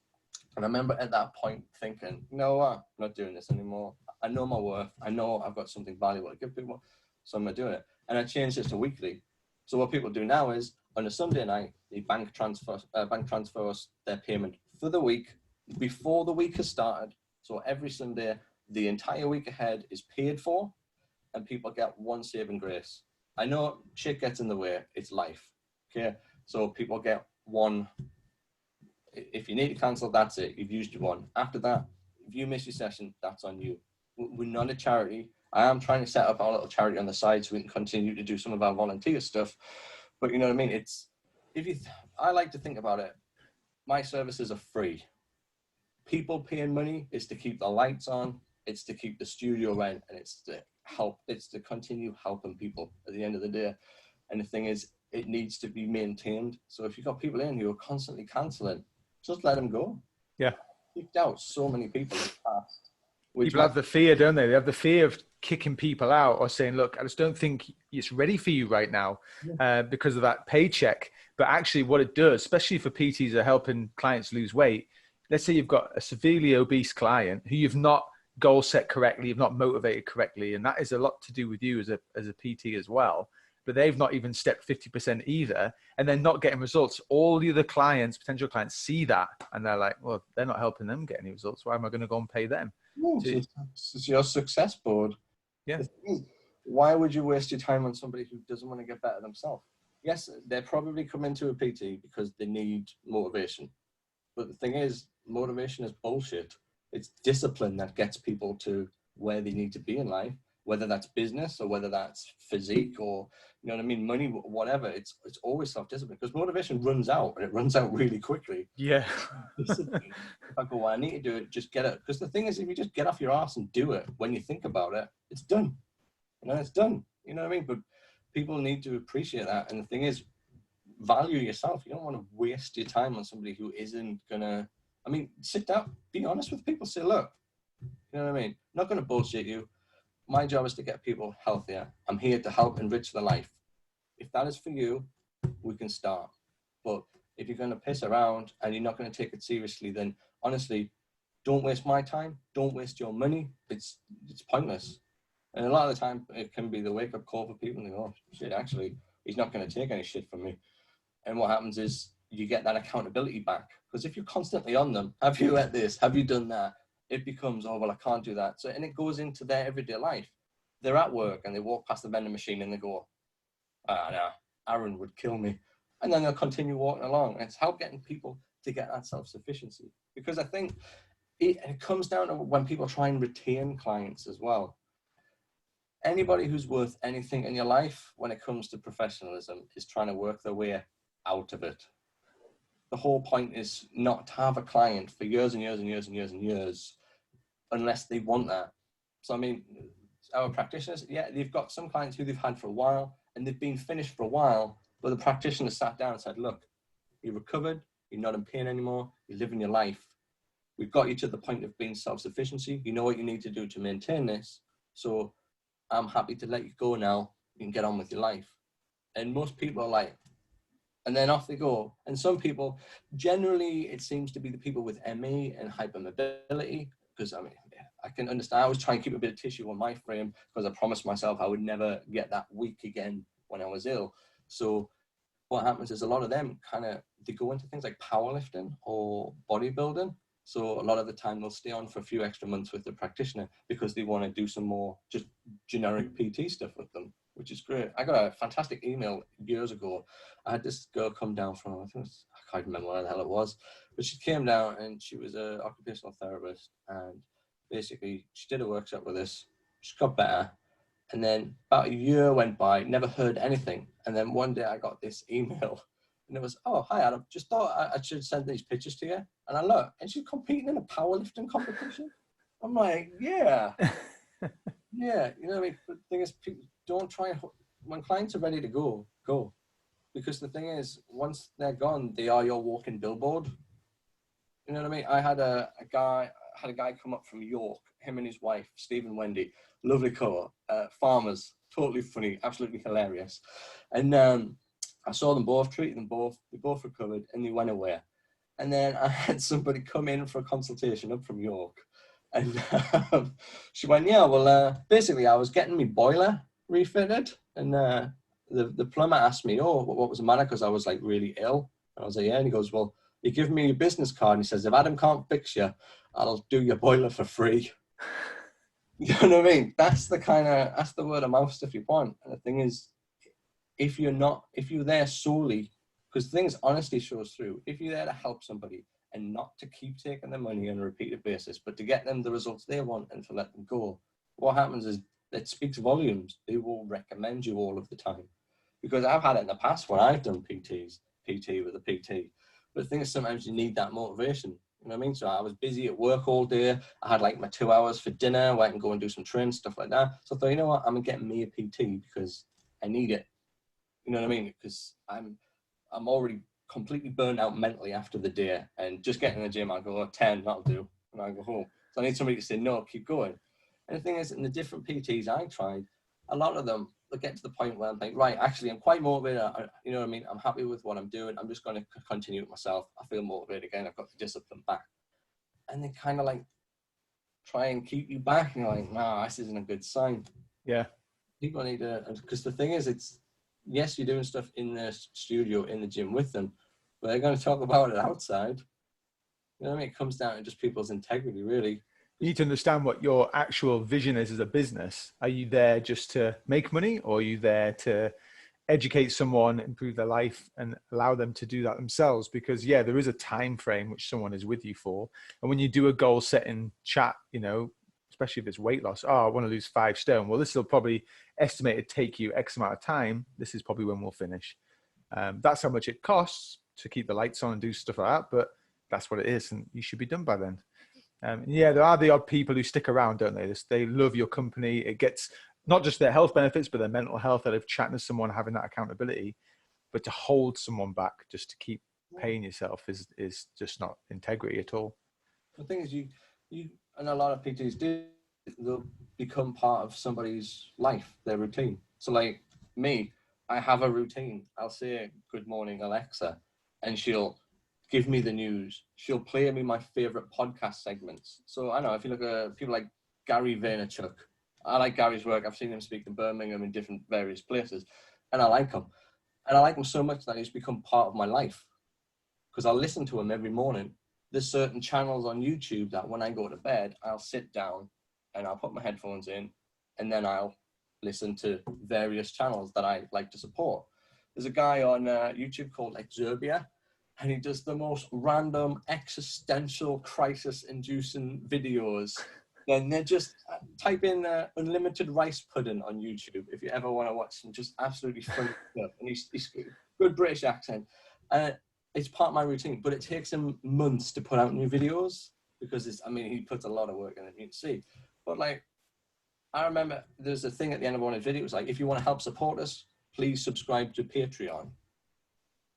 And I remember at that point thinking, you know what, I'm not doing this anymore. I know my worth. I know I've got something valuable to give people, so I'm not doing it. And I changed this to weekly. So what people do now is on a Sunday night, they bank transfers their payment for the week before the week has started. So every Sunday, the entire week ahead is paid for, and people get one saving grace. I know shit gets in the way. It's life. Okay. So people get one. If you need to cancel, that's it. You've used your one. After that, if you miss your session, that's on you. We're not a charity. I am trying to set up our little charity on the side so we can continue to do some of our volunteer stuff. But you know what I mean? It's, I like to think about it. My services are free. People paying money is to keep the lights on, it's to keep the studio rent, and it's to continue helping people at the end of the day. And the thing is, it needs to be maintained. So if you've got people in who are constantly cancelling, just let them go. Yeah. Kicked out so many people in the past. People have the fear, don't they? They have the fear of kicking people out or saying, look, I just don't think it's ready for you right now because of that paycheck. But actually what it does, especially for PTs who are helping clients lose weight, let's say you've got a severely obese client who you've not goal set correctly, you've not motivated correctly. And that is a lot to do with you as a PT as well. But they've not even stepped 50% either, and they're not getting results. All the other clients, potential clients, see that, and they're like, well, they're not helping them get any results. Why am I going to go and pay them? It's your success board. Yeah. Why would you waste your time on somebody who doesn't want to get better themselves? Yes, they're probably coming to a PT because they need motivation. But the thing is, motivation is bullshit. It's discipline that gets people to where they need to be in life, whether that's business or whether that's physique or, you know what I mean, money, whatever. It's always self-discipline, because motivation runs out, and it runs out really quickly. Yeah. Discipline. If I go, well, I need to do it, just get it. Because the thing is, if you just get off your ass and do it, when you think about it, it's done. You know, it's done. You know what I mean? But people need to appreciate that. And the thing is, value yourself. You don't want to waste your time on somebody who isn't gonna, I mean, sit down, be honest with people, say, look, you know what I mean? I'm not gonna bullshit you. My job is to get people healthier. I'm here to help enrich their life. If that is for you, we can start. But if you're gonna piss around and you're not gonna take it seriously, then honestly, don't waste my time, don't waste your money. It's pointless. And a lot of the time it can be the wake up call for people, and they go, oh shit, actually, he's not gonna take any shit from me. And what happens is you get that accountability back. Because if you're constantly on them, have you at this? Have you done that? It becomes, oh, well, I can't do that. So, and it goes into their everyday life. They're at work and they walk past the vending machine and they go, no, Aaron would kill me. And then they'll continue walking along. And it's how getting people to get that self-sufficiency. Because I think it comes down to when people try and retain clients as well. Anybody who's worth anything in your life when it comes to professionalism is trying to work their way out of it. The whole point is not to have a client for years and years and years and years and years unless they want that. So, I mean, our practitioners, yeah, they've got some clients who they've had for a while and they've been finished for a while, but the practitioner sat down and said, look, you're recovered, you're not in pain anymore, you're living your life. We've got you to the point of being self-sufficiency. You know what you need to do to maintain this. So I'm happy to let you go now. You can get on with your life. And most people are like, and then off they go. And some people, generally, it seems to be the people with ME and hypermobility, because I mean, I can understand. I was trying to keep a bit of tissue on my frame because I promised myself I would never get that weak again when I was ill. So what happens is a lot of them they go into things like powerlifting or bodybuilding. So a lot of the time they'll stay on for a few extra months with the practitioner because they want to do some more just generic PT stuff with them, which is great. I got a fantastic email years ago. I had this girl come down from, I can't remember where the hell it was, but she came down and she was an occupational therapist, and basically she did a workshop with us. She got better. And then about a year went by, never heard anything. And then one day I got this email. And it was, oh, hi, Adam. Just thought I should send these pictures to you. And I look, and she's competing in a powerlifting competition. I'm like, yeah. Yeah, you know what I mean? But the thing is, people don't try and, when clients are ready to go, go. Because the thing is, once they're gone, they are your walking billboard. You know what I mean? I had a guy come up from York, him and his wife, Steve and Wendy, lovely couple, farmers, totally funny, absolutely hilarious. And I saw them both, treated them both, they both recovered, and they went away. And then I had somebody come in for a consultation up from York. And she went, yeah, well, basically I was getting my boiler refitted. And the plumber asked me, oh, what was the matter? Because I was like really ill. And I was like, yeah. And he goes, well, he gave me your business card. And he says, if Adam can't fix you, I'll do your boiler for free. You know what I mean? That's the word of mouth stuff you want. And the thing is, if you're there solely, because things honesty shows through, if you're there to help somebody and not to keep taking their money on a repeated basis, but to get them the results they want and to let them go, what happens is that speaks volumes. They will recommend you all of the time. Because I've had it in the past when I've done PT with a PT. But the thing is, sometimes you need that motivation. You know what I mean? So I was busy at work all day. I had like my 2 hours for dinner where I can go and do some training, stuff like that. So I thought, you know what? I'm getting me a PT because I need it. You know what I mean? Because I'm already completely burned out mentally after the day. And just getting in the gym, I go, oh, 10, that'll do. And I go home. So I need somebody to say, no, keep going. And the thing is, in the different PTs I tried, a lot of them, they get to the point where I'm like, right, actually, I'm quite motivated. You know what I mean? I'm happy with what I'm doing. I'm just going to continue with myself. I feel motivated again. I've got the discipline back. And they kind of like try and keep you back. And you're like, nah, this isn't a good sign. Yeah. People need to, because the thing is, it's, yes, you're doing stuff in the studio, in the gym with them, but they're going to talk about it outside. You know what I mean? It comes down to just people's integrity, really. You need to understand what your actual vision is as a business. Are you there just to make money, or are you there to educate someone, improve their life, and allow them to do that themselves? Because yeah, there is a time frame which someone is with you for. And when you do a goal setting chat, you know, especially if it's weight loss, oh, I want to lose 5 stone. Well, this will probably estimate to take you X amount of time. This is probably when we'll finish. That's how much it costs to keep the lights on and do stuff like that. But that's what it is. And you should be done by then. Yeah, there are the odd people who stick around, don't they? They love your company. It gets not just their health benefits, but their mental health. That of chatting to someone, having that accountability. But to hold someone back just to keep paying yourself is just not integrity at all. The thing is, you and a lot of PTs do, they'll become part of somebody's life, their routine. So like me, I have a routine. I'll say, good morning, Alexa, and she'll give me the news. She'll play me my favorite podcast segments. So I know if you look at people like Gary Vaynerchuk, I like Gary's work. I've seen him speak in Birmingham in different various places, and I like him. And I like him so much that he's become part of my life because I listen to him every morning. There's certain channels on YouTube that when I go to bed, I'll sit down and I'll put my headphones in and then I'll listen to various channels that I like to support. There's a guy on YouTube called Exerbia, and he does the most random existential crisis-inducing videos. And they're just type in unlimited rice pudding on YouTube if you ever want to watch some just absolutely funny stuff. And he's good British accent. It's part of my routine, but it takes him months to put out new videos because he puts a lot of work in it, you can see. But like, I remember there's a thing at the end of one of his videos, like, if you want to help support us, please subscribe to Patreon.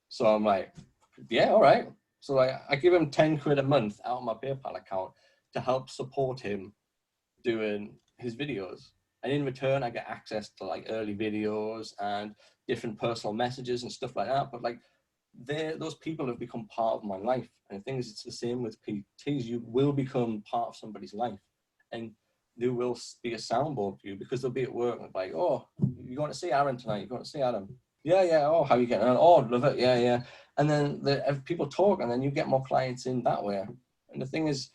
So I'm like, yeah, all right. So I give him 10 quid a month out of my PayPal account to help support him doing his videos. And in return, I get access to like early videos and different personal messages and stuff like that. But like, those people have become part of my life. And the thing is, it's the same with PTs. You will become part of somebody's life. And there will be a soundboard for you because they'll be at work and like, oh, you're going to see Aaron tonight. You're going to see Adam. Yeah. Oh, how are you getting on? Oh, love it. Yeah. And then people talk and then you get more clients in that way. And the thing is,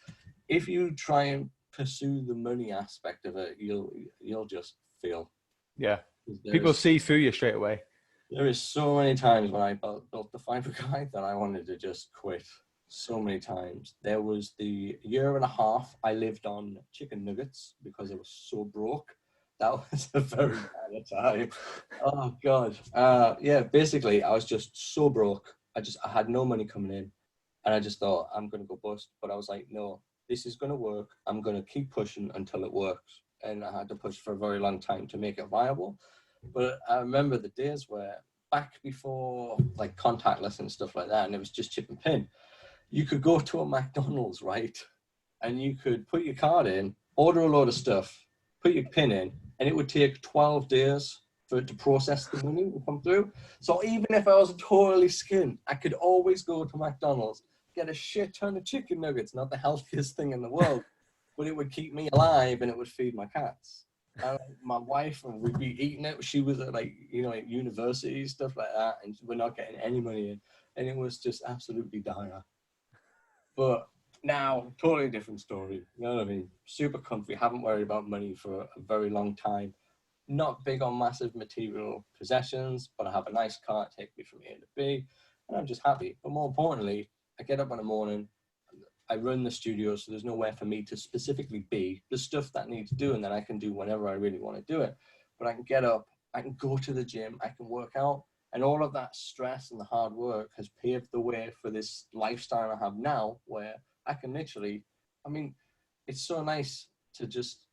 if you try and pursue the money aspect of it, you'll just fail. Yeah. People see through you straight away. There is so many times when I built the Fibro Guy that I wanted to just quit. So many times. There was the year and a half I lived on chicken nuggets because I was so broke. That was a very bad time. Oh God. Yeah, basically I was just so broke. I had no money coming in and I just thought I'm going to go bust. But I was like, no, this is going to work. I'm going to keep pushing until it works. And I had to push for a very long time to make it viable. But I remember the days where back before like contactless and stuff like that, and it was just chip and pin, you could go to a McDonald's, right? And you could put your card in, order a load of stuff, put your pin in, and it would take 12 days for it to process the money and come through. So even if I was totally skint, I could always go to McDonald's, get a shit ton of chicken nuggets, not the healthiest thing in the world, but it would keep me alive and it would feed my cats. And my wife, and we'd be eating it. She was at like university, stuff like that, and we're not getting any money in. And it was just absolutely dire. But now, totally different story. You know what I mean? Super comfy. Haven't worried about money for a very long time. Not big on massive material possessions, but I have a nice car to take me from A to B, and I'm just happy. But more importantly, I get up in the morning, I run the studio, so there's nowhere for me to specifically be. There's stuff that I need to do, and then I can do whenever I really want to do it. But I can get up, I can go to the gym, I can work out, and all of that stress and the hard work has paved the way for this lifestyle I have now, where I can literally, I mean, it's so nice to just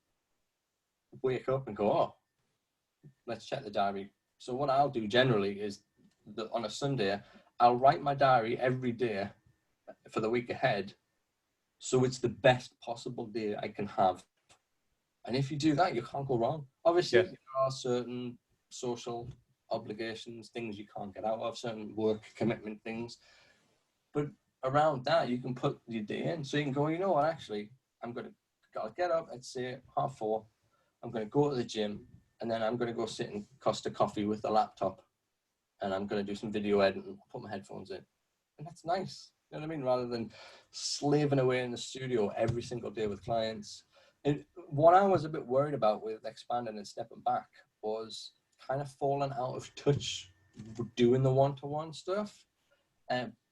wake up and go, oh, let's check the diary. So what I'll do generally is that on a Sunday, I'll write my diary every day for the week ahead, so it's the best possible day I can have. And if you do that, you can't go wrong. Obviously, there are certain social obligations, things you can't get out of, certain work commitment things. But around that, you can put your day in. So you can go, you know what, actually, I'll get up at, say, 4:30. I'm going to go to the gym, and then I'm going to go sit in Costa Coffee with the laptop, and I'm going to do some video editing, put my headphones in. And that's nice. You know what I mean? Rather than slaving away in the studio every single day with clients. And what I was a bit worried about with expanding and stepping back was kind of falling out of touch doing the one-to-one stuff.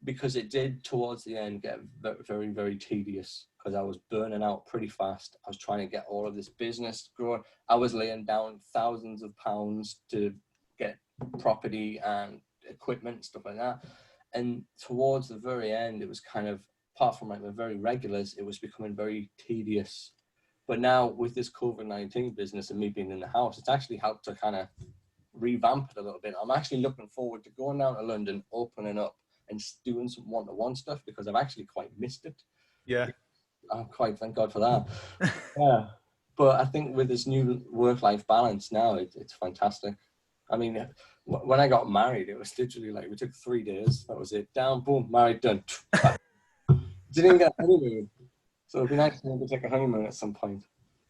Because it did towards the end get very, very tedious, because I was burning out pretty fast. I was trying to get all of this business growing. I was laying down thousands of pounds to get property and equipment, stuff like that. And towards the very end, it was kind of, apart from like the very regulars, it was becoming very tedious. But now with this COVID-19 business and me being in the house, it's actually helped to kind of revamp it a little bit. I'm actually looking forward to going down to London, opening up and doing some one-to-one stuff, because I've actually quite missed it. Yeah. I'm quite, thank God for that. Yeah. But I think with this new work-life balance now, it's fantastic. I mean, when I got married, it was literally like, we took 3 days. That was it. Down, boom, married, done. Didn't even get a honeymoon. So it'd be nice to maybe take a honeymoon at some point.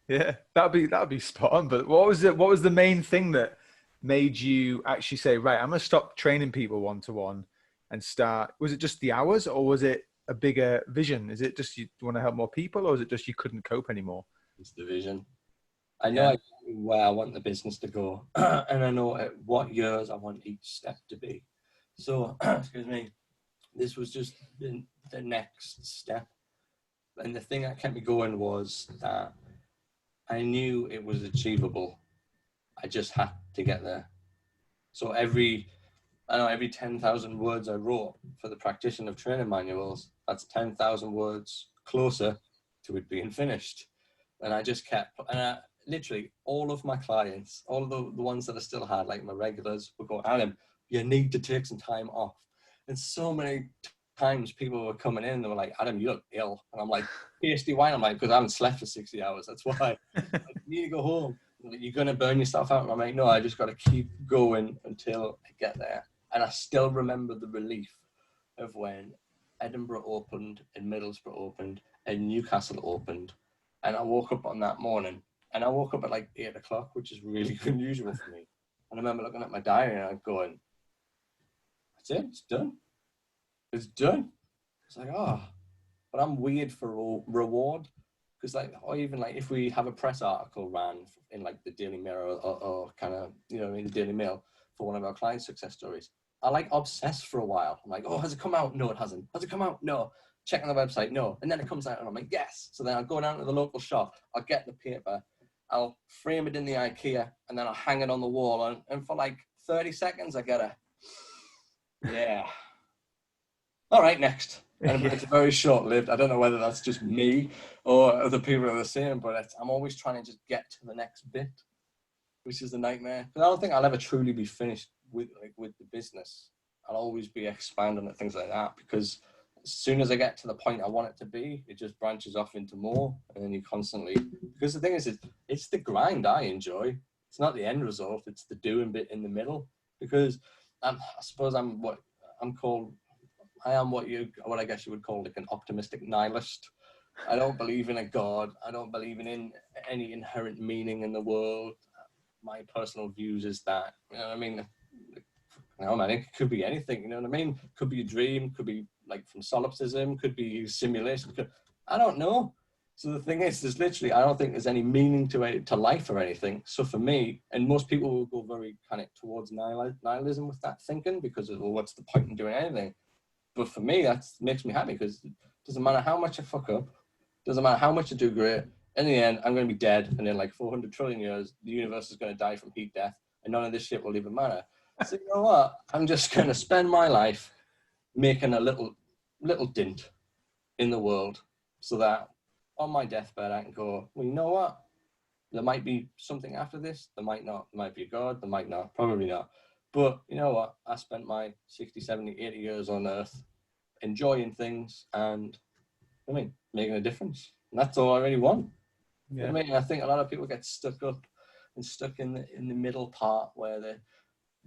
Yeah, that'd be spot on. But what was the main thing that made you actually say, right, I'm gonna stop training people one-to-one and start? Was it just the hours, or was it a bigger vision? Is it just you want to help more people, or is it just you couldn't cope anymore? It's the vision. I know where I want the business to go, and I know at what years I want each step to be. So, excuse me, this was just the next step. And the thing that kept me going was that I knew it was achievable. I just had to get there. So every 10,000 words I wrote for the practitioner of training manuals, that's 10,000 words closer to it being finished. And I just kept, and literally all of my clients, all of the ones that I still had, like my regulars, were going, Adam, you need to take some time off. And so many times people were coming in and they were like, Adam, you look ill. And I'm like, pasty wine. I'm like, because I haven't slept for 60 hours. That's why. Like, you need to go home. You're going to burn yourself out. And I'm like, no, I just got to keep going until I get there. And I still remember the relief of when Edinburgh opened and Middlesbrough opened and Newcastle opened. And I woke up on that morning, and I woke up at like 8 o'clock, which is really unusual for me. And I remember looking at my diary and I'm going, that's it, it's done. It's done. It's like, oh, but I'm weird for reward. Because like, or even like if we have a press article ran in like the Daily Mirror or kind of, you know, in the Daily Mail for one of our client success stories, I like obsess for a while. I'm like, oh, has it come out? No, it hasn't. Has it come out? No. Check on the website. No. And then it comes out and I'm like, yes. So then I'll go down to the local shop. I'll get the paper. I'll frame it in the IKEA and then I'll hang it on the wall. And for like 30 seconds, I get a, yeah. All right, next. And it's very short-lived. I don't know whether that's just me or other people are the same, but I'm always trying to just get to the next bit, which is a nightmare. Because I don't think I'll ever truly be finished with the business. I'll always be expanding at things like that, because as soon as I get to the point I want it to be, it just branches off into more, and then you constantly. Because the thing is, it's the grind I enjoy. It's not the end result. It's the doing bit in the middle. Because I suppose I am what I guess you would call like an optimistic nihilist. I don't believe in a God. I don't believe in any inherent meaning in the world. My personal views is that, you know what I mean? No, man, it could be anything, you know what I mean? Could be a dream, could be like from solipsism, could be simulation. I don't know. So the thing is, there's literally, I don't think there's any meaning to life or anything. So for me, and most people will go very kind of towards nihilism with that thinking, because of, well, what's the point in doing anything? But for me, that makes me happy, because Doesn't matter how much I fuck up. Doesn't matter how much I do great. In the end, I'm going to be dead. And in like 400 trillion years, the universe is going to die from heat death. And none of this shit will even matter. So you know what? I'm just going to spend my life making a little dint in the world so that on my deathbed, I can go, well, you know what? There might be something after this. There might not. There might be a God. There might not. Probably not. But you know what? I spent my 60, 70, 80 years on Earth enjoying things and, I mean, making a difference. And that's all I really want. Yeah. I mean, I think a lot of people get stuck in the middle part where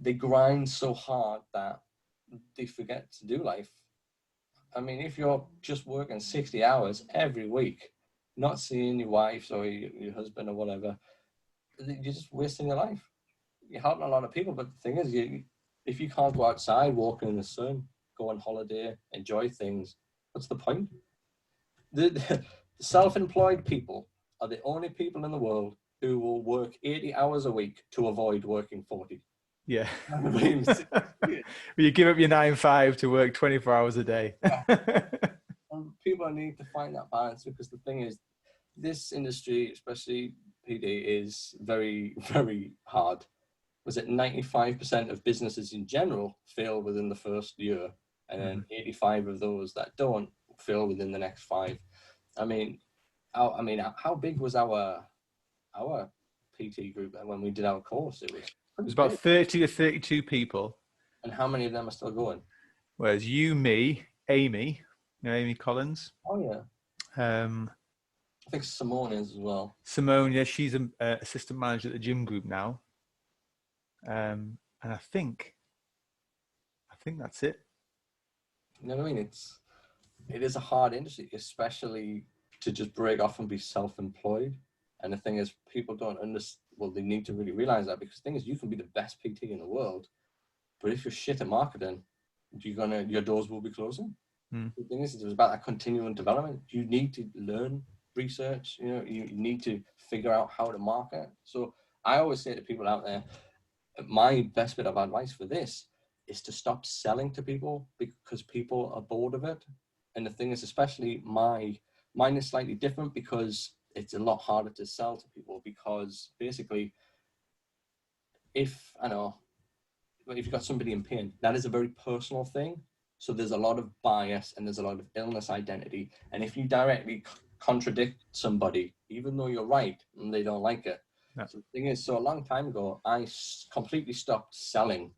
they grind so hard that they forget to do life. I mean, if you're just working 60 hours every week, not seeing your wife or your husband or whatever, you're just wasting your life. You're helping a lot of people, but the thing is, if you can't go outside, walking in the sun, go on holiday, enjoy things, what's the point? The self-employed people are the only people in the world who will work 80 hours a week to avoid working 40. Yeah. You give up your 9-5 to work 24 hours a day. And people need to find that balance, because the thing is, this industry, especially PD, is very, very hard. Was it 95% of businesses in general fail within the first year, and then 85 of those that don't fail within the next 5. I mean, how big was our PT group when we did our course? It was about big. 30 to 32 people. And how many of them are still going? Whereas you, me, Amy, you know, Amy Collins. Oh yeah. I think Simone is as well. Simone, yeah, she's an assistant manager at the gym group now. And I think that's it. You know what I mean? It is a hard industry, especially to just break off and be self-employed. And the thing is, people don't understand. Well, they need to really realize that, because the thing is, you can be the best PT in the world, but if you're shit at marketing, your doors will be closing. The thing is, it's about that continuing development. You need to learn, research. You know, you need to figure out how to market. So I always say to people out there, my best bit of advice for this is to stop selling to people, because people are bored of it. And the thing is, especially mine is slightly different, because it's a lot harder to sell to people, because basically, if you've got somebody in pain, that is a very personal thing. So there's a lot of bias and there's a lot of illness identity. And if you directly contradict somebody, even though you're right, and they don't like it. Yeah. So the thing is, a long time ago, I completely stopped selling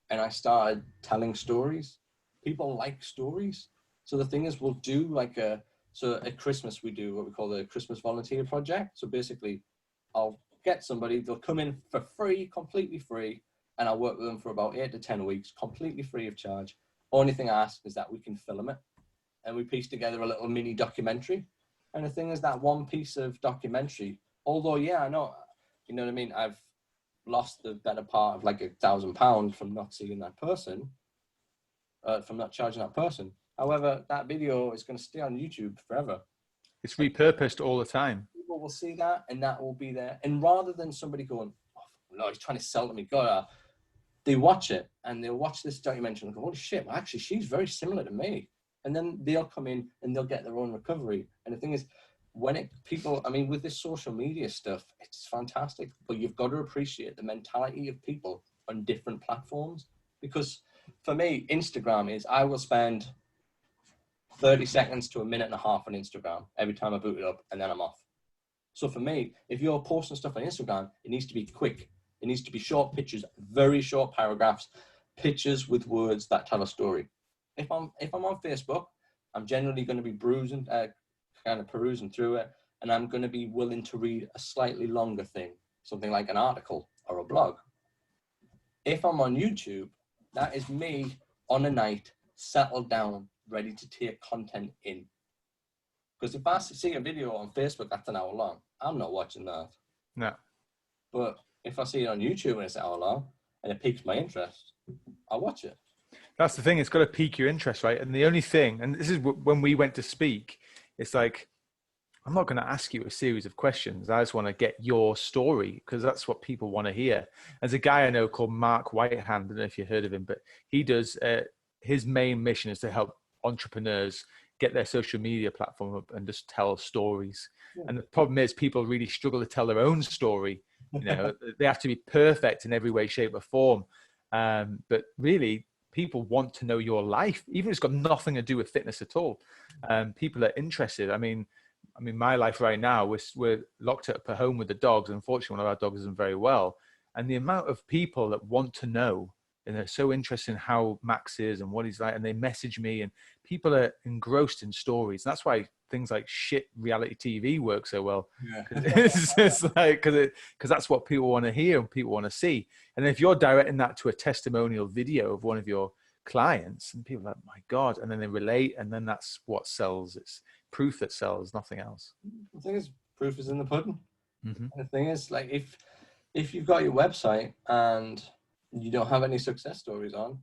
and I started telling stories. People like stories. So the thing is, we'll do at Christmas, we do what we call the Christmas Volunteer Project. So basically, I'll get somebody, they'll come in for free, completely free, and I'll work with them for about 8 to 10 weeks, completely free of charge. Only thing I ask is that we can film it, and we piece together a little mini documentary. And the thing is, that one piece of documentary, although, yeah, I know, you know what I mean, I've lost the better part of like £1,000 from not seeing that person, from not charging that person. However, that video is going to stay on YouTube forever. It's repurposed all the time. People will see that, and that will be there. And rather than somebody going, oh, no, he's trying to sell to me, God, they watch it, and they'll watch this documentary and go, holy shit, well, actually, she's very similar to me. And then they'll come in and they'll get their own recovery. And the thing is, with this social media stuff, it's fantastic, but you've got to appreciate the mentality of people on different platforms. Because for me, Instagram is, I will spend 30 seconds to a minute and a half on Instagram every time I boot it up, and then I'm off. So for me, if you're posting stuff on Instagram, it needs to be quick. It needs to be short pictures, very short paragraphs, pictures with words that tell a story. If I'm on Facebook, I'm generally going to be perusing through it, and I'm going to be willing to read a slightly longer thing, something like an article or a blog. If I'm on YouTube, that is me on a night, settled down, ready to take content in. Because if I see a video on Facebook that's an hour long, I'm not watching that. No. But if I see it on YouTube and it's an hour long and it piques my interest, I'll watch it. That's the thing. It's got to pique your interest, right? And the only thing, and this is when we went to speak, it's like, I'm not going to ask you a series of questions. I just want to get your story, because that's what people want to hear. There's a guy I know called Mark Whitehand. I don't know if you heard of him, but he does, his main mission is to help entrepreneurs get their social media platform up and just tell stories. Yeah. And the problem is people really struggle to tell their own story. You know, they have to be perfect in every way, shape or form. But really, people want to know your life, even if it's got nothing to do with fitness at all. People are interested. I mean, my life right now, we're locked up at home with the dogs. Unfortunately, one of our dogs isn't very well. And the amount of people that want to know, and they're so interested in how Max is and what he's like, and they message me, and people are engrossed in stories. And that's why things like shit reality TV work so well. Yeah. It's just like, because that's what people want to hear and people want to see. And if you're directing that to a testimonial video of one of your clients, and people are like, my God, and then they relate, and then that's what sells. It's proof that sells, nothing else. The thing is, proof is in the pudding. Mm-hmm. And the thing is, like, if you've got your website and you don't have any success stories on,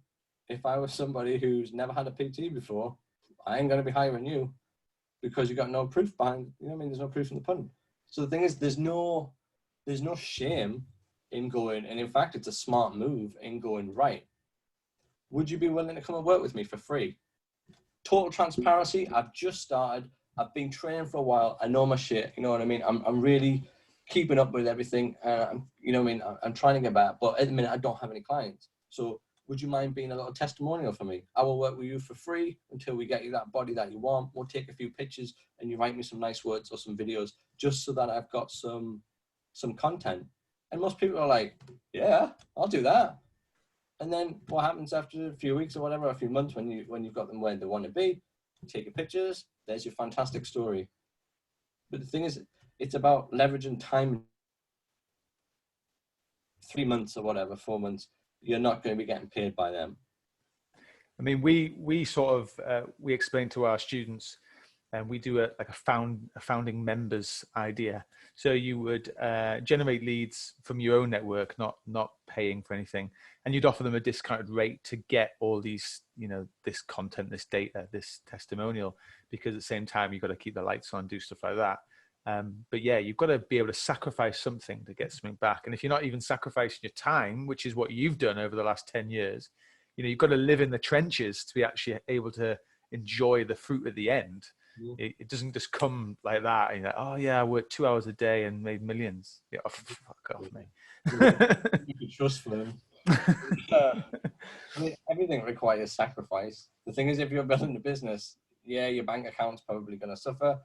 if I was somebody who's never had a PT before, I ain't going to be hiring you because you got no proof behind, you know what I mean? There's no proof in the pudding. So the thing is, there's no shame in going, and in fact, it's a smart move in going, right, would you be willing to come and work with me for free? Total transparency, I've just started. I've been training for a while. I know my shit. You know what I mean? I'm really keeping up with everything. You know what I mean? I'm trying to get better. But at the minute, I don't have any clients. So would you mind being a little testimonial for me? I will work with you for free until we get you that body that you want. We'll take a few pictures and you write me some nice words or some videos just so that I've got some content. And most people are like, yeah, I'll do that. And then what happens after a few weeks or whatever, a few months, when you've got them where they want to be, take your pictures, there's your fantastic story. But the thing is, it's about leveraging time. 3 months or whatever, 4 months, you're not going to be getting paid by them. I mean, we sort of, we explain to our students, and we do a founding members idea. So you would generate leads from your own network, not paying for anything, and you'd offer them a discounted rate to get all these, you know, this content, this data, this testimonial, because at the same time you've got to keep the lights on, do stuff like that. But yeah, you've got to be able to sacrifice something to get something back. And if you're not even sacrificing your time, which is what you've done over the last 10 years, you know, you've got to live in the trenches to be actually able to enjoy the fruit at the end. It doesn't just come like that. And you're like, oh yeah, I worked 2 hours a day and made millions. Yeah, fuck off, mate. You could trust them. I mean, everything requires sacrifice. The thing is, if you're building a business, yeah, your bank account's probably going to suffer.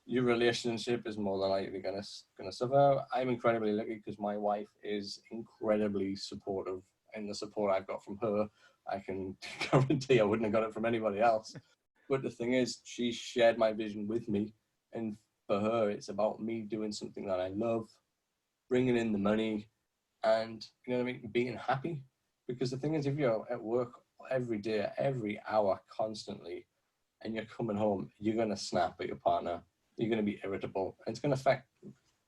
Your relationship is more than likely going to suffer. I'm incredibly lucky because my wife is incredibly supportive, and the support I've got from her, I can guarantee I wouldn't have got it from anybody else. But the thing is, she shared my vision with me, and for her, it's about me doing something that I love, bringing in the money, and, you know what I mean, being happy. Because the thing is, if you're at work every day, every hour, constantly, and you're coming home, you're going to snap at your partner. You're going to be irritable. And it's going to affect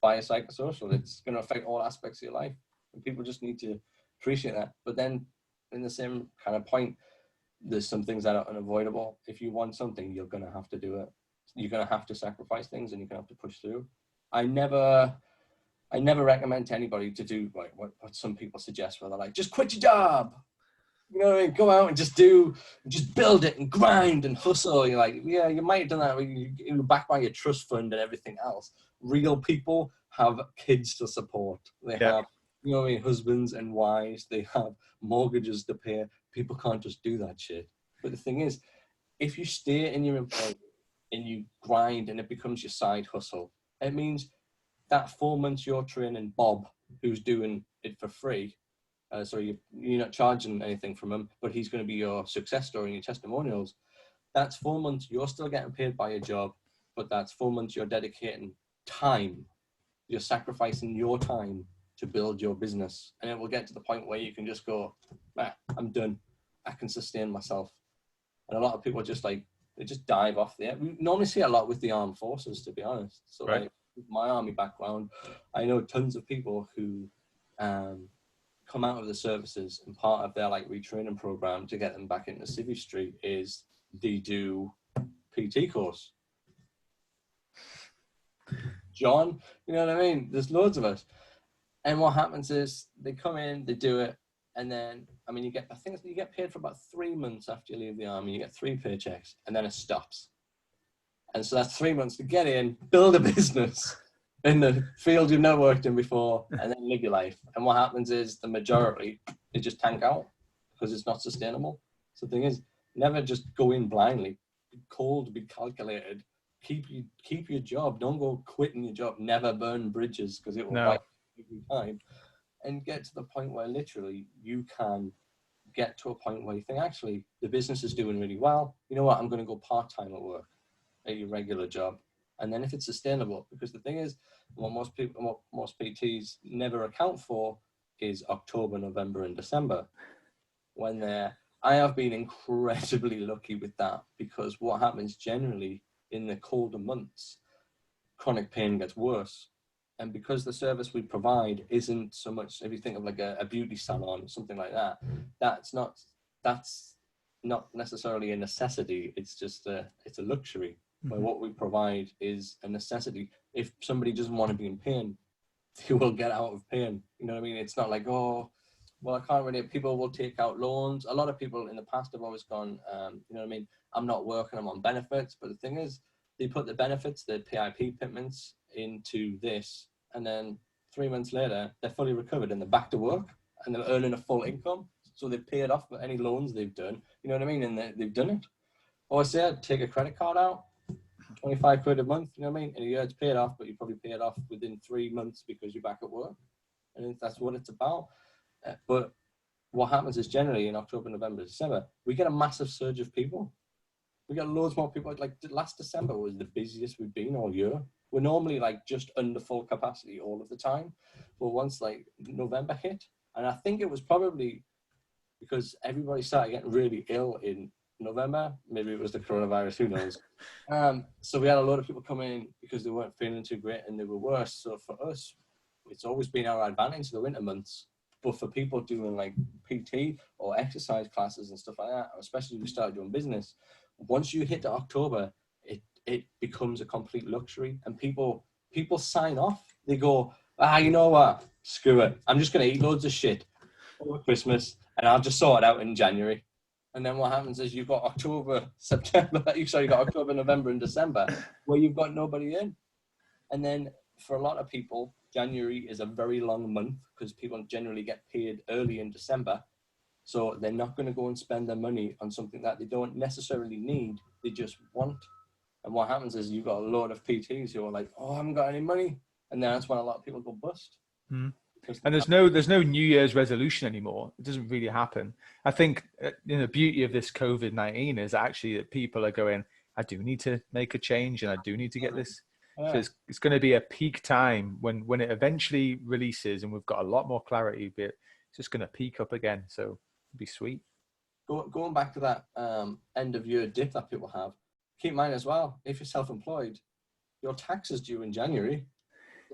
biopsychosocial. It's going to affect all aspects of your life. And people just need to appreciate that. But then, in the same kind of point, there's some things that are unavoidable. If you want something, you're going to have to do it. You're going to have to sacrifice things, and you're going to have to push through. I never recommend to anybody to do like what some people suggest, where they're like, just quit your job. You know what I mean? Go out and just build it and grind and hustle. You're like, yeah, you might have done that. You're backed by your trust fund and everything else. Real people have kids to support. They have, you know what I mean, husbands and wives. They have mortgages to pay. People can't just do that shit. But the thing is, if you stay in your employment and you grind and it becomes your side hustle, it means that 4 months you're training Bob, who's doing it for free. So you're not charging anything from him, but he's going to be your success story and your testimonials. That's 4 months you're still getting paid by your job, but that's 4 months you're dedicating time. You're sacrificing your time to build your business. And it will get to the point where you can just go, I'm done. I can sustain myself. And a lot of people just like, they just dive off there. We normally see a lot with the armed forces, to be honest. So right. Like with my army background, I know tons of people who come out of the services, and part of their like retraining program to get them back into civvy street is they do PT course. John, you know what I mean? There's loads of us. And what happens is they come in, they do it, and then, I mean, I think you get paid for about 3 months after you leave the army. You get 3 paychecks, and then it stops. And so that's 3 months to get in, build a business in the field you've never worked in before, and then live your life. And what happens is the majority, they just tank out because it's not sustainable. So the thing is, never just go in blindly. Be cold, be calculated. Keep your job. Don't go quitting your job. Never burn bridges because it will bite you every time. And get to the point where literally you can get to a point where you think, actually, the business is doing really well. You know what? I'm going to go part-time at work, at your regular job. And then if it's sustainable, because the thing is, what most PTs never account for is October, November, and December. I have been incredibly lucky with that, because what happens generally in the colder months, chronic pain gets worse. And because the service we provide isn't so much, if you think of like a beauty salon or something like that, that's not necessarily a necessity. It's just it's a luxury. Where what we provide is a necessity. If somebody doesn't want to be in pain, they will get out of pain. You know what I mean? It's not like, oh, well, I can't really. People will take out loans. A lot of people in the past have always gone, you know what I mean? I'm not working, I'm on benefits. But the thing is, they put the benefits, the PIP payments into this, and then 3 months later, they're fully recovered and they're back to work and they're earning a full income. So they've paid off any loans they've done. You know what I mean? And they've done it. Or I said, take a credit card out, 25 quid a month, you know what I mean? In a year it's paid off, but you probably pay it off within 3 months because you're back at work. And that's what it's about. But what happens is generally in October, November, December, we get a massive surge of people. We got loads more people. Like last December was the busiest we've been all year. We're normally like just under full capacity all of the time. But once like November hit, and I think it was probably because everybody started getting really ill in November. Maybe it was the coronavirus, who knows. So we had a lot of people come in because they weren't feeling too great and they were worse. So for us, it's always been our advantage the winter months. But for people doing like PT or exercise classes and stuff like that, especially if we start doing business, once you hit October, it becomes a complete luxury, and people sign off. They go, you know what? Screw it. I'm just going to eat loads of shit over Christmas and I'll just sort it out in January. And then what happens is you've got October, November and December where you've got nobody in. And then for a lot of people, January is a very long month because people generally get paid early in December. So they're not going to go and spend their money on something that they don't necessarily need. They just want. And what happens is you've got a lot of PTs who are like, oh, I haven't got any money. And then that's when a lot of people go bust. Mm. And there's no New Year's resolution anymore. It doesn't really happen. I think the beauty of this COVID-19 is actually that people are going, I do need to make a change and I do need to get this. Yeah. So it's going to be a peak time when it eventually releases and we've got a lot more clarity, but it's just going to peak up again. So it'd be sweet. Going back to that end of year dip that people have, keep in mind as well, if you're self-employed, your tax is due in January.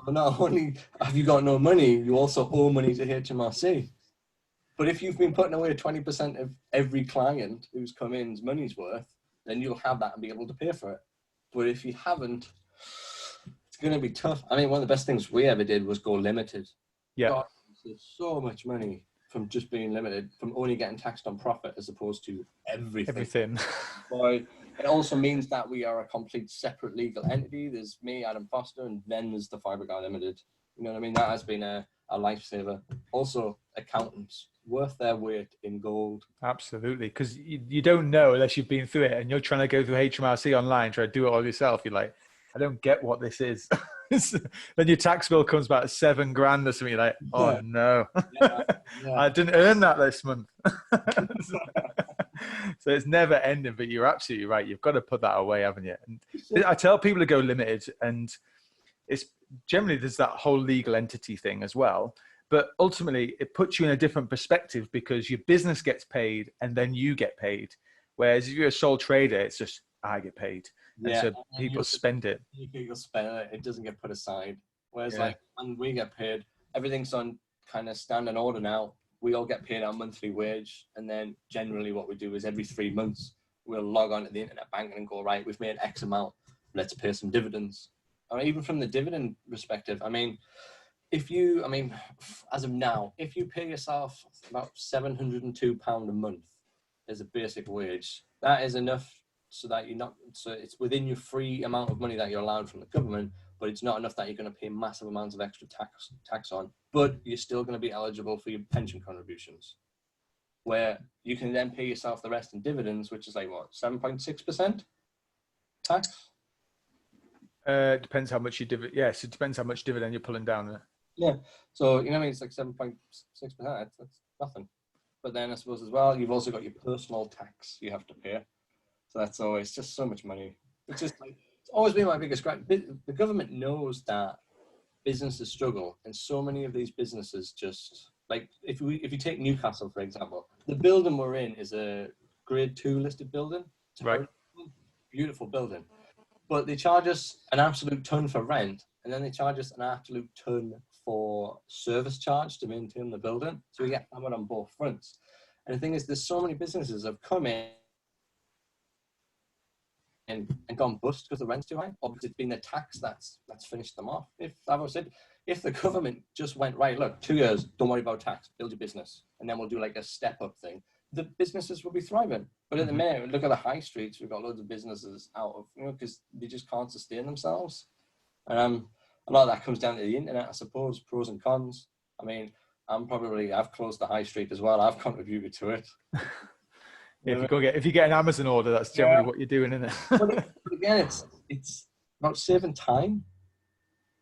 So not only have you got no money, you also owe money to HMRC. But if you've been putting away 20% of every client who's come in's money's worth, then you'll have that and be able to pay for it. But if you haven't, it's going to be tough. I mean, one of the best things we ever did was go limited. Yeah. God, there's so much money from just being limited, from only getting taxed on profit as opposed to everything. But it also means that we are a complete separate legal entity. There's me, Adam Foster, and then there's the Fibro Guy Limited. You know what I mean? That has been a lifesaver. Also, accountants, worth their weight in gold. Absolutely, because you don't know unless you've been through it, and you're trying to go through HMRC online, try to do it all yourself. You're like, I don't get what this is. Then your tax bill comes back at $7,000 or something. You're like, oh no, I didn't earn that this month. So it's never ending, but you're absolutely right. You've got to put that away, haven't you? And I tell people to go limited, and it's generally there's that whole legal entity thing as well. But ultimately, it puts you in a different perspective because your business gets paid and then you get paid. Whereas if you're a sole trader, it's just, I get paid. And so people spend it. People spend it. It doesn't get put aside. Whereas like when we get paid, everything's on kind of standing order now. We all get paid our monthly wage. And then generally what we do is every 3 months, we'll log on to the internet bank and go, right, we've made X amount. Let's pay some dividends. Or even from the dividend perspective, I mean, as of now, if you pay yourself about £702 a month as a basic wage, that is enough so that you're not, so it's within your free amount of money that you're allowed from the government, but it's not enough that you're going to pay massive amounts of extra tax on, but you're still going to be eligible for your pension contributions, where you can then pay yourself the rest in dividends, which is like what, 7.6% tax? Depends how much you Yes, it depends how much dividend you're pulling down there. Yeah. So, you know what I mean? It's like 7.6%. That's nothing. But then I suppose as well, you've also got your personal tax you have to pay. So that's always just so much money. It's just like, it's always been my biggest gripe. The government knows that businesses struggle, and so many of these businesses just, like, if you take Newcastle, for example, the building we're in is a grade 2 listed building. It's right. a beautiful building. But they charge us an absolute ton for rent, and then they charge us an absolute ton for service charge to maintain the building. So we get hammered on both fronts. And the thing is, there's so many businesses have come in and gone bust because the rent's too high, or because it's been the tax that's finished them off. If, like I said, if the government just went, right, look, 2 years, don't worry about tax, build your business, and then we'll do like a step-up thing, the businesses will be thriving. But at the minute, look at the high streets, we've got loads of businesses out of, you know, because they just can't sustain themselves. A lot of that comes down to the internet, I suppose, pros and cons. I mean, I've closed the high street as well. I've contributed to it. If you get an Amazon order, that's generally what you're doing, isn't it? But again, it's about saving time.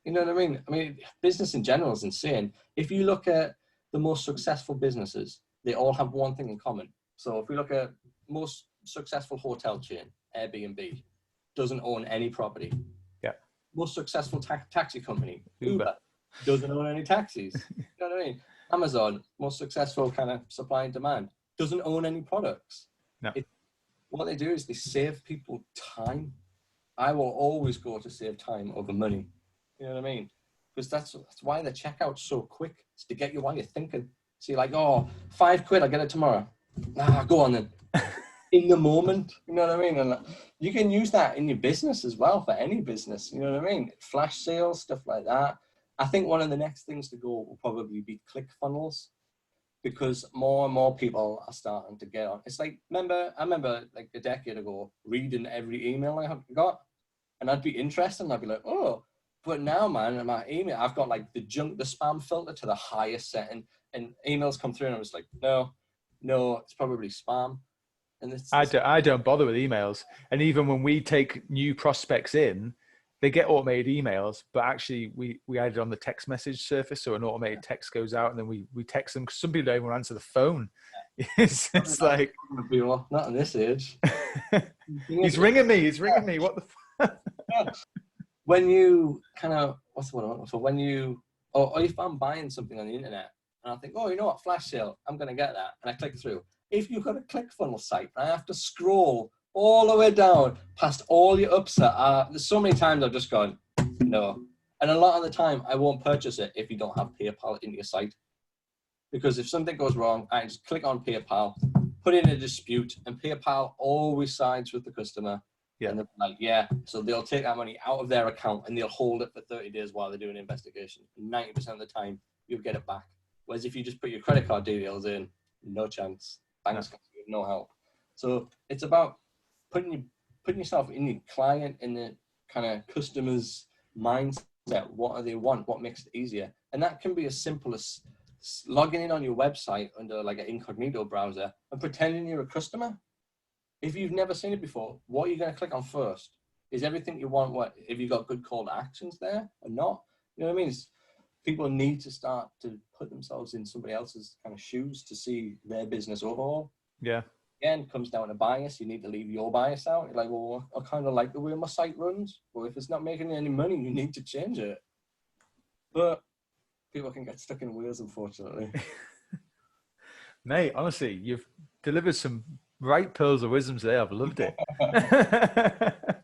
You know what I mean? I mean, business in general is insane. If you look at the most successful businesses, they all have one thing in common. So if we look at most successful hotel chain, Airbnb, doesn't own any property. Yeah. Most successful taxi company, Uber, doesn't own any taxis. You know what I mean? Amazon, most successful kind of supply and demand, doesn't own any products. No. What they do is they save people time. I will always go to save time over money. You know what I mean? Because that's why the checkout's so quick. It's to get you while you're thinking. So you're like, oh, £5, I'll get it tomorrow. Go on then. In the moment, you know what I mean? And you can use that in your business as well, for any business, you know what I mean? Flash sales, stuff like that. I think one of the next things to go will probably be ClickFunnels, because more and more people are starting to get on. It's like, I remember like a decade ago reading every email I got, and I'd be interested and I'd be like, oh, but now, man, my email, I've got like the spam filter to the highest setting, and emails come through and I was like, no, it's probably spam. And I don't bother with emails. And even when we take new prospects in, they get automated emails, but actually we add it on the text message surface. So an automated text goes out and then we text them, because some people don't even answer the phone. It's like, not in this age. He's ringing me. What the fuck? When you kind of, or if I'm buying something on the internet and I think, oh, you know what, flash sale, I'm going to get that. And I click through. If you've got a ClickFunnels site, I have to scroll all the way down past all your upsell. There's so many times I've just gone, no. And a lot of the time I won't purchase it if you don't have PayPal in your site. Because if something goes wrong, I just click on PayPal, put in a dispute, and PayPal always sides with the customer. Yeah. And they're like, yeah. So they'll take that money out of their account and they'll hold it for 30 days while they're doing an investigation. 90% of the time, you'll get it back. Whereas if you just put your credit card details in, no chance. Banks can give no help. So it's about putting yourself in your client, in the kind of customer's mindset. What do they want? What makes it easier? And that can be as simple as logging in on your website under like an incognito browser and pretending you're a customer. If you've never seen it before, what are you going to click on first? Is everything you want, what, have you got good call to actions there or not? You know what I mean? People need to start to put themselves in somebody else's kind of shoes to see their business overall. Yeah. Again, it comes down to bias. You need to leave your bias out. You're like, well, I kind of like the way my site runs. Well, if it's not making any money, you need to change it. But people can get stuck in wheels, unfortunately. Mate, honestly, you've delivered some right pearls of wisdom today. I've loved it.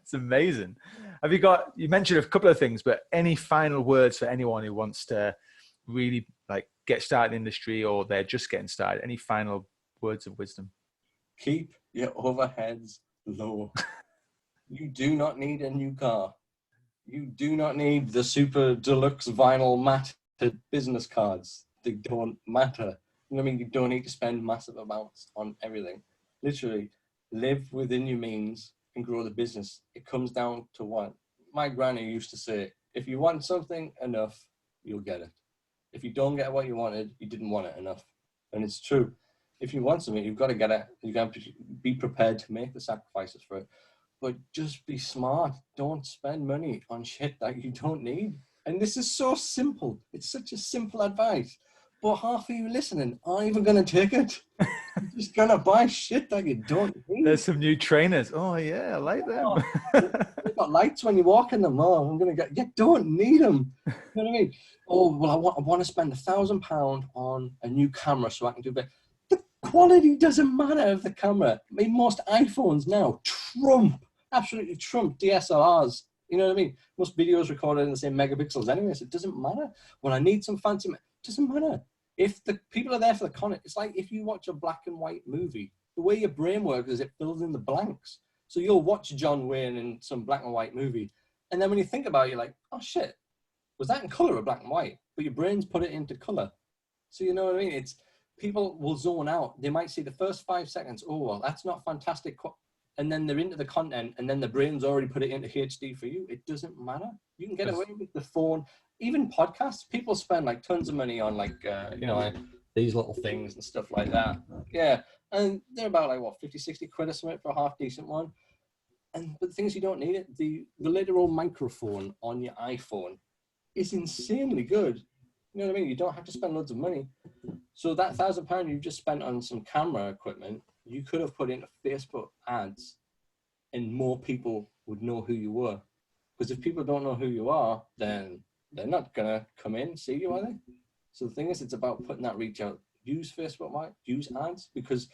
It's amazing. You mentioned a couple of things, but any final words for anyone who wants to really like get started in the industry, or they're just getting started? Any final words of wisdom? Keep your overheads low. You do not need a new car. You do not need the super deluxe vinyl matted business cards. They don't matter. You know what I mean? You don't need to spend massive amounts on everything. Literally, live within your means, and grow the business, it comes down to what my granny used to say: if you want something enough, you'll get it. If you don't get what you wanted, you didn't want it enough. And it's true. If you want something, you've got to get it. You got to be prepared to make the sacrifices for it. But just be smart. Don't spend money on shit that you don't need. And this is so simple. It's such a simple advice. But half of you listening aren't even going to take it. You're just going to buy shit that you don't need. There's some new trainers. Oh, yeah, I like them. They've got lights when you walk in them. Oh, I'm going to get, you don't need them. You know what I mean? Oh, well, I want to spend £1,000 on a new camera so I can do that. The quality doesn't matter of the camera. I mean, most iPhones now absolutely trump DSLRs. You know what I mean? Most videos recorded in the same megapixels anyway, so it doesn't matter. When I need some fancy, it doesn't matter. If the people are there for the content, it's like if you watch a black and white movie, the way your brain works is it fills in the blanks. So you'll watch John Wayne in some black and white movie, and then when you think about it, you're like, oh shit, was that in color or black and white? But your brain's put it into color. So you know what I mean? It's people will zone out. They might see the first 5 seconds, oh, well, that's not fantastic. And then they're into the content, and then the brain's already put it into HD for you. It doesn't matter. You can get away with the phone. Even podcasts, people spend like tons of money on like, like these little things and stuff like that. Yeah. And they're about like, what, 50, 60 quid or something for a half decent one. But the things you don't need it, the literal microphone on your iPhone is insanely good. You know what I mean? You don't have to spend loads of money. So that £1,000 you just spent on some camera equipment, you could have put into Facebook ads and more people would know who you were. Because if people don't know who you are, then they're not going to come in and see you, are they? So the thing is, it's about putting that reach out. Use Facebook, use ads, because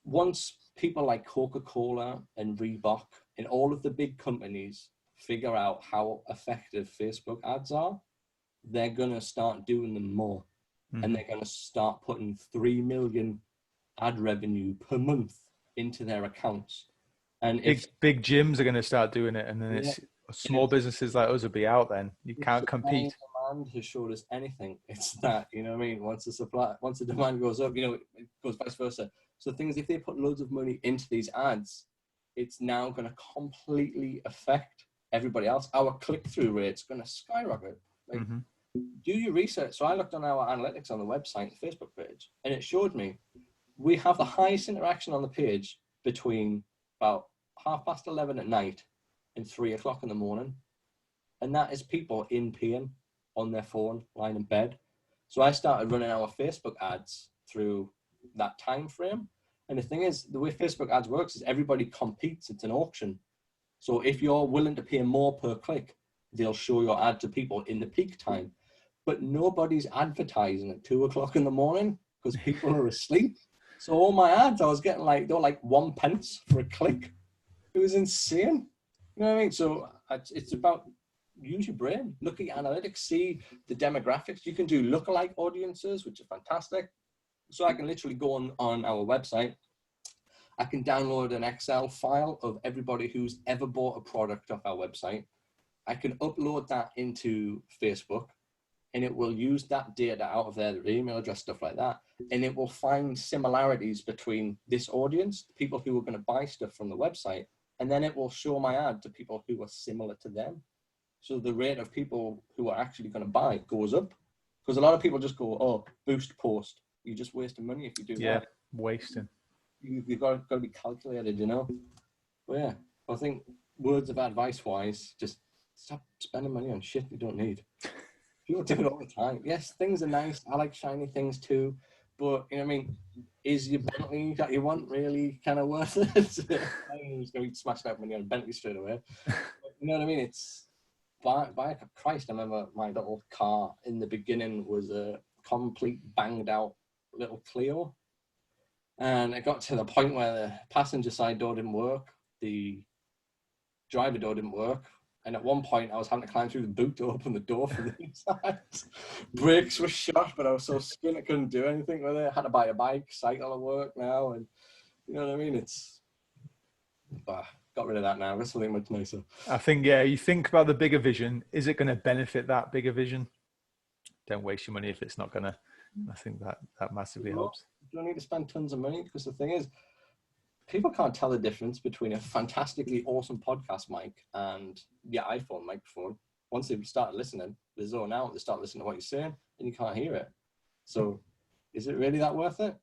once people like Coca-Cola and Reebok and all of the big companies figure out how effective Facebook ads are, they're going to start doing them more. And they're going to start putting 3 million ad revenue per month into their accounts. And big gyms are going to start doing it, and then it's small businesses like us will be out. Then you can't compete. Demand has showed us anything. It's that, you know what I mean? Once the demand goes up, it goes vice versa. So the thing is, if they put loads of money into these ads, it's now going to completely affect everybody else. Our click-through rate's going to skyrocket. Do your research. So I looked on our analytics on the website, the Facebook page, and it showed me we have the highest interaction on the page between about 11:30 at night and 3 o'clock in the morning. And that is people in pain on their phone, lying in bed. So I started running our Facebook ads through that time frame. And the thing is, the way Facebook ads works is everybody competes. It's an auction. So if you're willing to pay more per click, they'll show your ad to people in the peak time. But nobody's advertising at 2 o'clock in the morning because people are asleep. So all my ads, I was getting they were like 1 pence for a click. It was insane. You know what I mean? So it's about use your brain, look at your analytics, see the demographics. You can do lookalike audiences, which are fantastic. So I can literally go on our website. I can download an Excel file of everybody who's ever bought a product off our website. I can upload that into Facebook, and it will use that data out of their email address, stuff like that. And it will find similarities between this audience, people who are going to buy stuff from the website, and then it will show my ad to people who are similar to them. So the rate of people who are actually going to buy goes up. Because a lot of people just go, oh, boost post. You're just wasting money if you do that. Yeah, wasting. You've got to be calculated, But yeah, I think words of advice wise, just stop spending money on shit you don't need. People do it all the time. Yes, things are nice. I like shiny things too. But, is your Bentley that you want really kind of worth it? I'm just going to smash out money on Bentley straight away. But, you know what I mean? It's, by Christ, I remember my little car in the beginning was a complete banged out little Clio. And it got to the point where the passenger side door didn't work. The driver door didn't work. And at one point, I was having to climb through the boot to open the door from the inside. Brakes were shot, but I was so skint I couldn't do anything with it. I had to buy a bike, cycle to work now. And you know what I mean? Got rid of that now. Got something much nicer. I think, you think about the bigger vision. Is it going to benefit that bigger vision? Don't waste your money if it's not going to. I think that massively helps. You don't need to spend tons of money, because the thing is, people can't tell the difference between a fantastically awesome podcast mic and your iPhone microphone. Once they start listening, they zone out, they start listening to what you're saying, and you can't hear it. So is it really that worth it?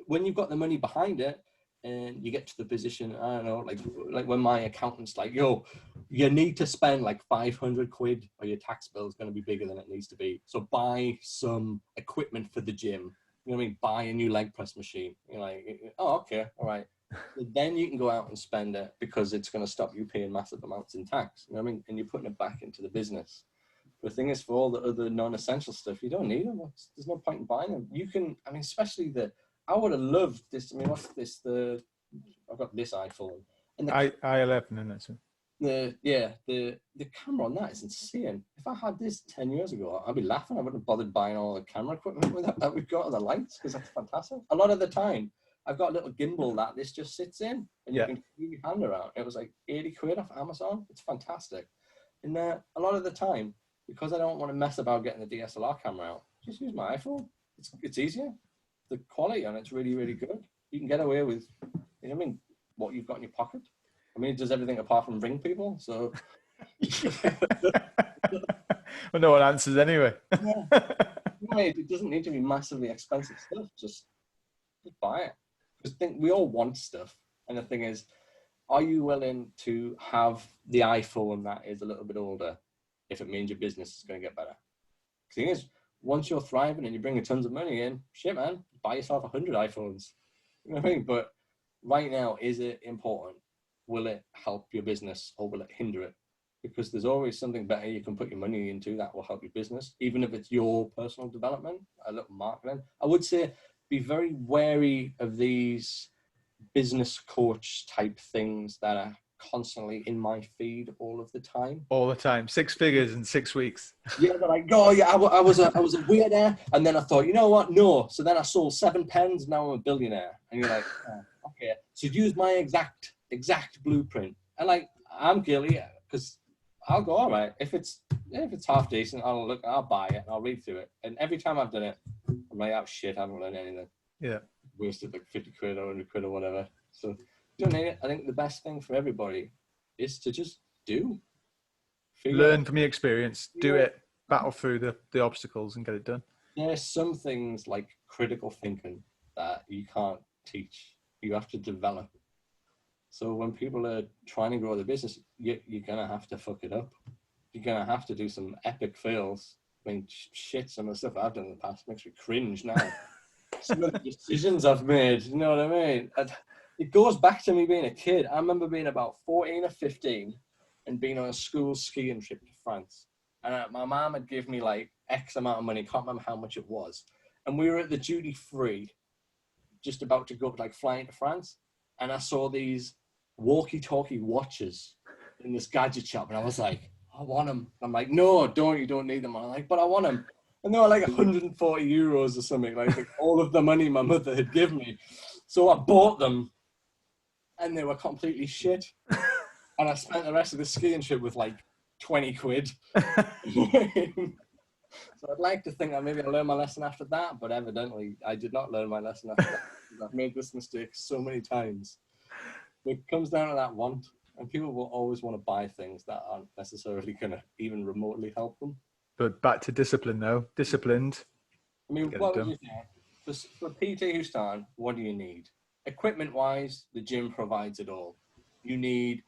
When you've got the money behind it and you get to the position, I don't know, like when my accountant's like, yo, you need to spend like 500 quid or your tax bill is going to be bigger than it needs to be. So buy some equipment for the gym. You know what I mean? Buy a new leg press machine. You're like, oh, okay, all right. Then you can go out and spend it because it's going to stop you paying massive amounts in tax. You know what I mean? And you're putting it back into the business. The thing is, for all the other non-essential stuff, you don't need them. There's no point in buying them. You can, I mean, especially I would have loved this. I mean, what's this? I've got this iPhone. And the I11, isn't it? So. The camera on that is insane. If I had this 10 years ago, I'd be laughing. I wouldn't have bothered buying all the camera equipment that we've got and the lights, because that's fantastic. A lot of the time, I've got a little gimbal that this just sits in, and you can move your hand around. It was like 80 quid off Amazon. It's fantastic. And a lot of the time, because I don't want to mess about getting the DSLR camera out, just use my iPhone. It's easier. The quality on it's really, really good. You can get away with, you know what I mean, what you've got in your pocket. I mean, it does everything apart from ring people, so. Well, no one answers anyway. Yeah. It doesn't need to be massively expensive stuff. Just buy it. Because we all want stuff. And the thing is, are you willing to have the iPhone that is a little bit older if it means your business is going to get better? The thing is, once you're thriving and you're bringing tons of money in, shit, man, buy yourself 100 iPhones. You know what I mean? But right now, is it important? Will it help your business or will it hinder it? Because there's always something better you can put your money into that will help your business, even if it's your personal development, a little marketing. I would say be very wary of these business coach type things that are constantly in my feed all of the time. All the time. 6 figures in 6 weeks. Yeah, they're like, oh yeah, I was a weirdo, and then I thought, you know what? No. So then I sold 7 pens. Now I'm a billionaire. And you're like, oh, okay. So use my exact blueprint. And like, I'm guilty because I'll go, all right, if it's half decent, I'll buy it and I'll read through it. And every time I've done it, I'm like, oh shit, I haven't learned anything. Yeah. Wasted like 50 quid or 100 quid or whatever. So don't need it. I think the best thing for everybody is to just do. Learn from your experience, do it, battle through the obstacles and get it done. There's some things like critical thinking that you can't teach. You have to develop. So when people are trying to grow their business, you're going to have to fuck it up. You're going to have to do some epic fails. I mean, shit, some of the stuff I've done in the past makes me cringe now. Some of the decisions I've made, you know what I mean? It goes back to me being a kid. I remember being about 14 or 15 and being on a school skiing trip to France. And my mom had given me like X amount of money, can't remember how much it was. And we were at the duty free, just about to go, like flying to France. And I saw these walkie-talkie watches in this gadget shop. And I was like, I want them. I'm like, no, you don't need them. And I'm like, but I want them. And they were like 140 euros or something, like all of the money my mother had given me. So I bought them and they were completely shit. And I spent the rest of the skiing trip with like 20 quid. So I'd like to think that maybe I learned my lesson after that, but evidently I did not learn my lesson after that. I've made this mistake so many times. But it comes down to that want, and people will always want to buy things that aren't necessarily going to even remotely help them. But back to discipline, though. Disciplined. I mean, what would you say? For PT who's starting, what do you need? Equipment-wise, the gym provides it all. You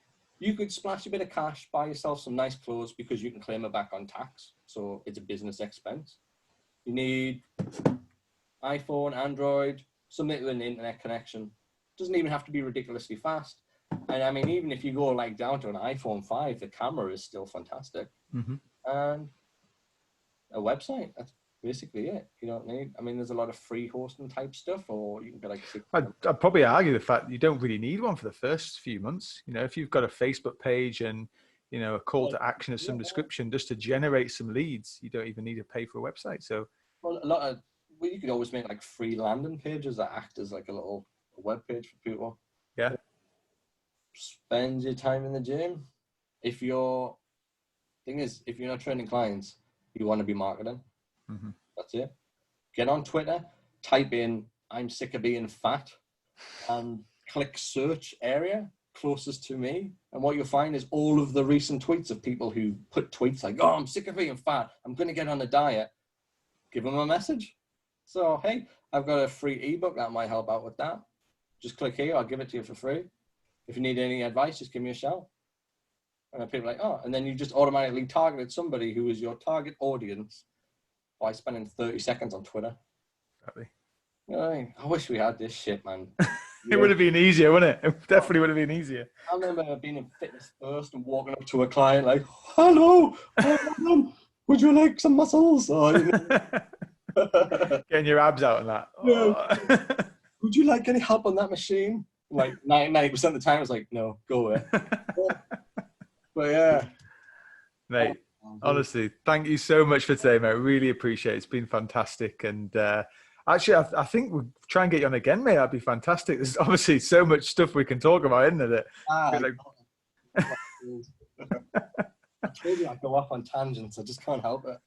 could splash a bit of cash, buy yourself some nice clothes because you can claim it back on tax. So it's a business expense. You need iPhone, Android, something with an internet connection. Doesn't even have to be ridiculously fast. And I mean, even if you go like down to an iPhone 5, the camera is still fantastic. Mm-hmm. And a website. That's basically it. You don't need, I mean, there's a lot of free hosting type stuff, or you can be like, I'd probably argue the fact that you don't really need one for the first few months. You know, if you've got a Facebook page and, you know, a call to action of some description just to generate some leads, you don't even need to pay for a website. So, well, you could always make like free landing pages that act as like a little web page for people. Yeah. Spend your time in the gym. If you're not training clients, you want to be marketing. Mm-hmm. That's it. Get on Twitter, type in, I'm sick of being fat, and click search area closest to me. And what you'll find is all of the recent tweets of people who put tweets like, oh, I'm sick of being fat, I'm going to get on a diet. Give them a message. So, hey, I've got a free ebook that might help out with that. Just click here, I'll give it to you for free. If you need any advice, just give me a shout. And then people are like, oh, and then you just automatically targeted somebody who is your target audience by spending 30 seconds on Twitter. Exactly. You know what I mean? I wish we had this shit, man. It would have been easier, wouldn't it? It definitely would have been easier. I remember being in Fitness First and walking up to a client like, hello, would you like some muscles? Or, you know. Getting your abs out and that. Yeah. Would you like any help on that machine? Like 90% of the time, I was like, no, go away. But yeah. Mate, honestly, thank you so much for today, mate. Really appreciate it. It's been fantastic. And actually, I think we'll try and get you on again, mate. That'd be fantastic. There's obviously so much stuff we can talk about, isn't there? I told you I go off on tangents. I just can't help it.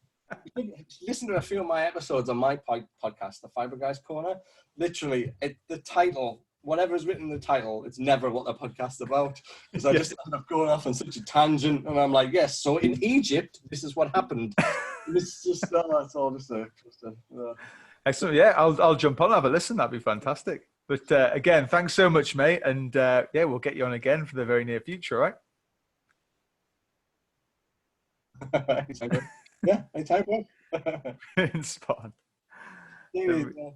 Listen to a few of my episodes on my podcast, the Fibro Guys Corner. Literally, the title, whatever is written in the title, it's never what the podcast's about. Because I just end up going off on such a tangent, and I'm like, yes, so in Egypt, this is what happened. It's just, it's all just a Excellent. Yeah, I'll jump on and have a listen. That'd be fantastic. But again, thanks so much, mate. And yeah, we'll get you on again for the very near future, right? Yeah, anytime. Spot on.